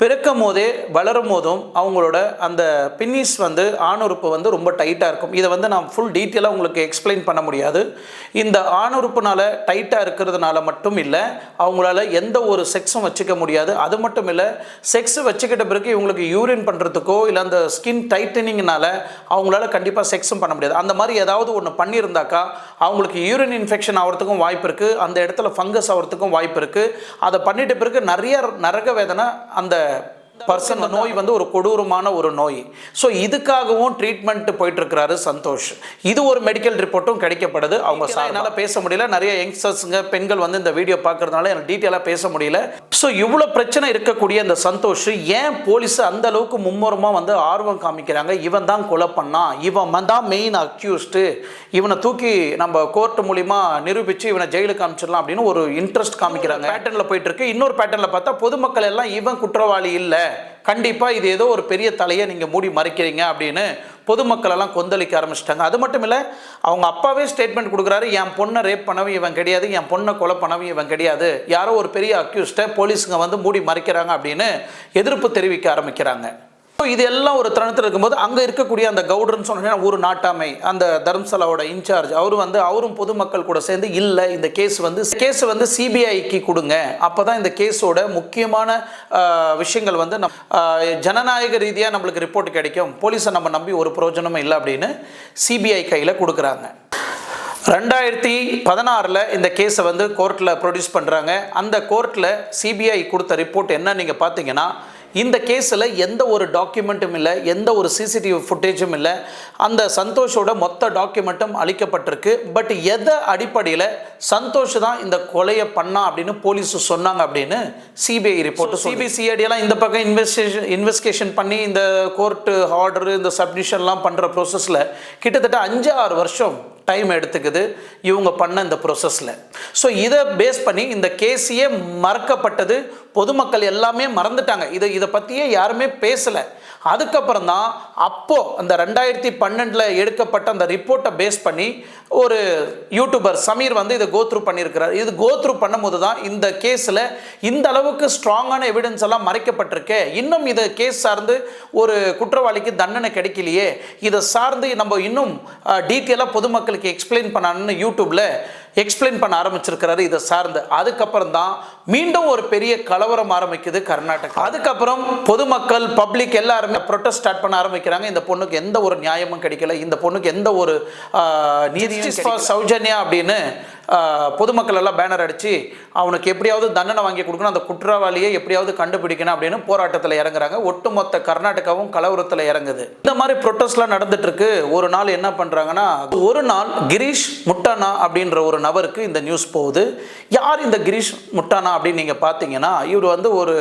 பிறக்கும் போதே வளரும் போதும் அவங்களோட அந்த பின்னிஸ் ஆணுறுப்பு ரொம்ப டைட்டாக இருக்கும். இதை நான் ஃபுல் டீட்டெயிலாக உங்களுக்கு எக்ஸ்பிளைன் பண்ண முடியாது. இந்த ஆணுறுப்புனால டைட்டாக இருக்கிறதுனால மட்டும் இல்லை, அவங்களால எந்த ஒரு செக்ஸும் வச்சுக்க முடியாது. அது மட்டும் இல்லை, செக்ஸ் வச்சுக்கிட்ட பிறகு இவங்களுக்கு யூரின் பண்ணுறதுக்கோ இல்லை அந்த ஸ்கின் டைட்டனிங்னால அவங்களால கண்டிப்பாக செக்ஸும் பண்ண முடியாது. அந்த மாதிரி ஏதாவது ஒன்று பண்ணியிருந்தாக்கா அவங்களுக்கு யூரின் இன்ஃபெக்ஷன் ஆகிறதுக்கும் வாய்ப்பு இருக்குது, அந்த இடத்துல ஃபங்கஸ் ஆகிறதுக்கும் வாய்ப்பு இருக்குது. அதை பண்ணிட்ட பிறகு நிறைய நரக வேதனை அந்த பர்சன் நோய் ஒரு கொடூரமான ஒரு நோய். ஸோ இதுக்காகவும் ட்ரீட்மெண்ட் போயிட்டு இருக்கிறாரு சந்தோஷ். இது ஒரு மெடிக்கல் ரிப்போர்ட்டும் கிடைக்கப்படுது. அவங்க என்னால் பேச முடியல, நிறைய யங்ஸ்டர்ஸுங்க பெண்கள் இந்த வீடியோ பார்க்கறதுனால எனக்கு டீட்டெயிலாக பேச முடியல. ஸோ இவ்வளோ பிரச்சனை இருக்கக்கூடிய இந்த சந்தோஷ் ஏன் போலீஸ் அந்த அளவுக்கு மும்முரமாக ஆர்வம் காமிக்கிறாங்க? இவன் தான் கொலை பண்ணான், இவன் தான் மெயின் அக்யூஸ்டு, இவனை தூக்கி நம்ம கோர்ட் மூலிமா நிரூபித்து இவனை ஜெயிலுக்கு காமிச்சிடலாம் அப்படின்னு ஒரு இன்ட்ரெஸ்ட் காமிக்கிறாங்க. பேட்டர்னில் போயிட்டு இருக்கு. இன்னொரு பேட்டர்னில் பார்த்தா பொதுமக்கள் எல்லாம் இவன் குற்றவாளி இல்லை, கண்டிப்பாக இது ஏதோ ஒரு பெரிய தலையை நீங்கள் மூடி மறைக்கிறீங்க அப்படின்னு பொதுமக்கள் எல்லாம் கொந்தளிக்க ஆரம்பிச்சிட்டாங்க. அது மட்டும் இல்லை, அவங்க அப்பாவே ஸ்டேட்மெண்ட் கொடுக்குறாரு, என் பொண்ணை ரேப் பண்ணவும் இவன் கிடையாது, என் பொண்ணை கொலை பண்ணவும் இவன் கிடையாது, யாரோ ஒரு பெரிய அக்யூஸ்டை போலீஸுங்க வந்து மூடி மறைக்கிறாங்க அப்படின்னு எதிர்ப்பு தெரிவிக்க ஆரம்பிக்கிறாங்க. இது எல்லாம் ஒரு தருணத்தில் இருக்கும்போது அங்கே இருக்கக்கூடிய அந்த கவுடர்னு சொன்னா ஒரு நாட்டாமை, அந்த தர்மசாலாவோட இன்சார்ஜ், அவரும் பொதுமக்கள் கூட சேர்ந்து இல்லை, இந்த கேஸ் வந்து சிபிஐக்கு கொடுங்க, அப்போ தான் இந்த கேஸோட முக்கியமான விஷயங்கள் வந்து ஜனநாயக ரீதியாக நம்மளுக்கு ரிப்போர்ட் கிடைக்கும், போலீஸை நம்ம நம்பி ஒரு பிரயோஜனமும் இல்லை அப்படின்னு சிபிஐ கையில் கொடுக்குறாங்க. 2016 இந்த கேஸை வந்து கோர்ட்டில் ப்ரொடியூஸ் பண்ணுறாங்க. அந்த கோர்ட்டில் சிபிஐ கொடுத்த ரிப்போர்ட் என்ன நீங்கள் பார்த்தீங்கன்னா, இந்த கேஸில் எந்த ஒரு டாக்குமெண்ட்டும் இல்லை, எந்த ஒரு சிசிடிவி ஃபுட்டேஜும் இல்லை, அந்த சந்தோஷோட மொத்த டாக்குமெண்ட்டும் அளிக்கப்பட்டிருக்கு. பட் எதை அடிப்படையில் சந்தோஷ் தான் இந்த கொலையை பண்ணா அப்படின்னு போலீஸ் சொன்னாங்க அப்படின்னு சிபிஐ ரிப்போர்ட். சிபிசிஐடியெல்லாம் இந்த பக்கம் இன்வெஸ்டிகேஷன் பண்ணி இந்த கோர்ட்டு ஆர்டரு, இந்த சப்மிஷன்லாம் பண்ணுற ப்ரோசஸில் கிட்டத்தட்ட 5-6 வருஷம் டைம் எடுத்துக்குது இவங்க பண்ண இந்த ப்ரோசஸில். ஸோ இதை பேஸ் பண்ணி இந்த கேஸையே மறக்கப்பட்டது, பொதுமக்கள் எல்லாமே மறந்துட்டாங்க, இதை பற்றியே யாருமே பேசலை. அதுக்கப்புறம் தான் அப்போது அந்த 2012 எடுக்கப்பட்ட அந்த ரிப்போர்ட்டை பேஸ் பண்ணி ஒரு யூடியூபர் சமீர் வந்து இதை கோத்ரூ பண்ணியிருக்கிறார். இது கோத்ரூ பண்ணும்போது தான் இந்த கேஸில் இந்த அளவுக்கு ஸ்ட்ராங்கான எவிடன்ஸ் எல்லாம் மறைக்கப்பட்டிருக்கு, இன்னும் இதை கேஸ் சார்ந்து ஒரு குற்றவாளிக்கு தண்டனை கிடைக்கலையே, இதை சார்ந்து நம்ம இன்னும் டீட்டெயிலாக பொதுமக்களுக்கு எக்ஸ்பிளைன் பண்ணணும்னு யூடியூப்பில் எக்ஸ்பிளைன் பண்ண ஆரம்பிச்சிருக்கிறாரு இதை சார்ந்து. அதுக்கப்புறம் தான் மீண்டும் ஒரு பெரிய கலவரம் ஆரம்பிக்குது கர்நாடகா. அதுக்கப்புறம் பொதுமக்கள் பப்ளிக் எல்லாருமே ப்ரொட்டஸ்ட் ஸ்டார்ட் பண்ண ஆரம்பிக்கிறாங்க. இந்த பொண்ணுக்கு எந்த ஒரு நியாயமும் கிடைக்கல, இந்த பொண்ணுக்கு எந்த ஒரு நீதியும் சௌஜன்யா அப்படின்னு பொதுமக்கள் எல்லாம் பேனர் அடிச்சு அவனுக்கு எப்படியாவது தண்டனை வாங்கி கொடுக்கணும், அந்த குற்றவாளியை எப்படியாவது கண்டுபிடிக்கணும் அப்படின்னு போராட்டத்தில் இறங்குறாங்க. ஒட்டுமொத்த கர்நாடகாவும் கலவரத்தில் இறங்குது. இந்த மாதிரி ப்ரொட்டஸ்ட்லாம் நடந்துட்டு இருக்கு. ஒரு நாள் என்ன பண்றாங்கன்னா, ஒரு நாள் கிரீஷ் முட்டானா அப்படின்ற ஒரு நபருக்கு இந்த நியூஸ் போகுது. யார் இந்த கிரீஷ் முட்டானா அப்படின்னு நீங்க பார்த்தீங்கன்னா, இவர் வந்து ஒரு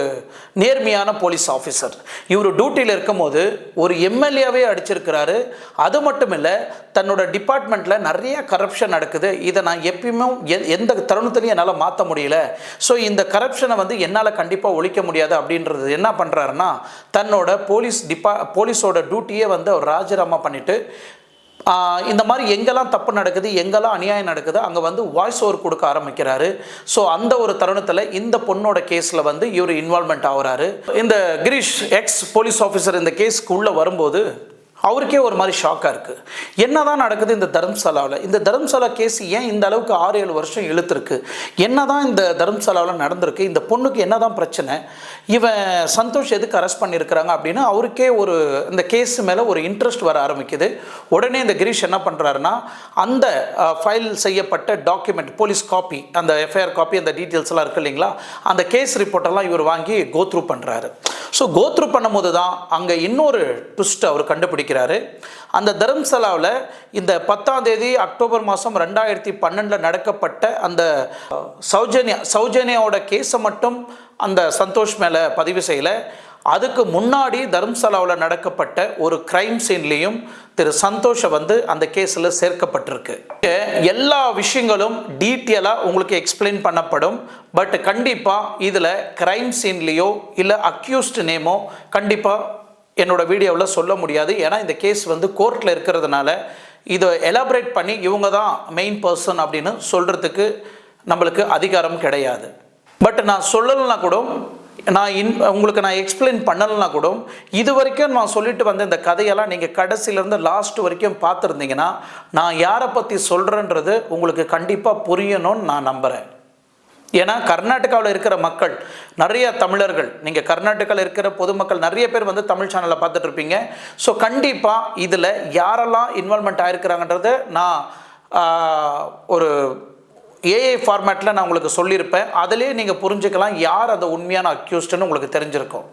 நேர்மையான போலீஸ் ஆஃபீஸர். இவர் டியூட்டியில் இருக்கும்போது ஒரு எம்எல்ஏவே அடிச்சிருக்கிறாரு. அது மட்டும் இல்லை, தன்னோட டிபார்ட்மெண்ட்ல நிறைய கரப்ஷன் நடக்குது, இதை நான் எப்பயுமே எந்த தருணத்திலையும் என்னால் மாற்ற முடியல, ஸோ இந்த கரப்ஷனை வந்து என்னால் கண்டிப்பாக ஒழிக்க முடியாது அப்படின்றது என்ன பண்ணுறாருன்னா, தன்னோட போலீஸோட டியூட்டியே வந்து அவர் ராஜினாமா பண்ணிட்டு இந்த மாதிரி எங்கெல்லாம் தப்பு நடக்குது, எங்கெல்லாம் அநியாயம் நடக்குது, அங்கே வந்து வாய்ஸ் ஓவர் கொடுக்க ஆரம்பிக்கிறாரு. ஸோ அந்த ஒரு தருணத்தில் இந்த பொண்ணோட கேஸில் வந்து இவர் இன்வால்மெண்ட் ஆகுறாரு. இந்த கிரீஷ் எக்ஸ் போலீஸ் ஆஃபீஸர் இந்த கேஸுக்கு உள்ளே வரும்போது அவருக்கே ஒரு மாதிரி ஷாக்காக இருக்குது. என்ன தான் நடக்குது இந்த தர்மசாலாவில், இந்த தர்மசாலா கேஸ் ஏன் இந்த அளவுக்கு 6-7 வருஷம் இழுத்துருக்கு, என்ன தான் இந்த தர்மசாலாவில் நடந்திருக்கு, இந்த பொண்ணுக்கு என்ன தான் பிரச்சனை, இவன் சந்தோஷ் எதுக்கு அரெஸ்ட் பண்ணியிருக்கிறாங்க அப்படின்னு அவருக்கே ஒரு இந்த கேஸ் மேலே ஒரு இன்ட்ரெஸ்ட் வர ஆரம்பிக்குது. உடனே இந்த கிரீஷ் என்ன பண்ணுறாருன்னா, அந்த ஃபைல் செய்யப்பட்ட டாக்குமெண்ட் போலீஸ் காப்பி, அந்த எஃப்ஐஆர் காப்பி, அந்த டீட்டெயில்ஸ் எல்லாம் இருக்குது இல்லைங்களா, அந்த கேஸ் ரிப்போர்ட்டெல்லாம் இவர் வாங்கி கோத்ரூ பண்ணுறாரு. ஸோ கோத்ரூ பண்ணும்போது தான் அங்கே இன்னொரு ட்விஸ்ட் அவர் கண்டுபிடிக்கிறாரு. அந்த தர்மசாலாவில் இந்த 10ஆம் தேதி அக்டோபர் மாதம் 2012 நடக்கப்பட்ட அந்த சௌஜன்யாவோட கேஸை மட்டும் அந்த சந்தோஷ் மேலே பதிவு செய்யலை. அதுக்கு முன்னாடி தர்மசாலாவில் நடக்கப்பட்ட ஒரு கிரைம் சீன்லேயும் திரு சந்தோஷை வந்து அந்த கேஸில் சேர்க்கப்பட்டிருக்கு. எல்லா விஷயங்களும் டீட்டெயிலாக உங்களுக்கு எக்ஸ்பிளைன் பண்ணப்படும். பட் கண்டிப்பாக இதில் கிரைம் சீன்லேயோ இல்லை அக்யூஸ்ட் நேமோ கண்டிப்பாக என்னோட வீடியோவில் சொல்ல முடியாது. ஏன்னா இந்த கேஸ் வந்து கோர்ட்டில் இருக்கிறதுனால இதை எலாபரேட் பண்ணி இவங்க தான் மெயின் பர்சன் அப்படின்னு சொல்கிறதுக்கு நம்மளுக்கு அதிகாரம் கிடையாது. பட் நான் சொல்லலைன்னா கூட, உங்களுக்கு நான் எக்ஸ்பிளைன் பண்ணலைன்னா கூட, இது வரைக்கும் நான் சொல்லிட்டு வந்த இந்த கதையெல்லாம் நீங்கள் கடைசியிலேருந்து லாஸ்ட் வரைக்கும் பார்த்துருந்தீங்கன்னா நான் யாரை பற்றி சொல்கிறேன்றது உங்களுக்கு கண்டிப்பாக புரியணும்னு நான் நம்புகிறேன். ஏன்னா கர்நாடகாவில் இருக்கிற மக்கள் நிறைய தமிழர்கள், நீங்கள் கர்நாடகாவில் இருக்கிற பொதுமக்கள் நிறைய பேர் வந்து தமிழ் சேனலில் பார்த்துட்டு இருப்பீங்க. ஸோ கண்டிப்பாக இதில் யாரெல்லாம் இன்வால்மெண்ட் ஆகிருக்கிறாங்கன்றதை நான் ஒரு ஏஐ ஃபார்மேட்டில் நான் உங்களுக்கு சொல்லியிருப்பேன். அதிலே நீங்கள் புரிஞ்சுக்கலாம் யார் அந்த உண்மையான அக்யூஸ்டுன்னு உங்களுக்கு தெரிஞ்சிருக்கும்.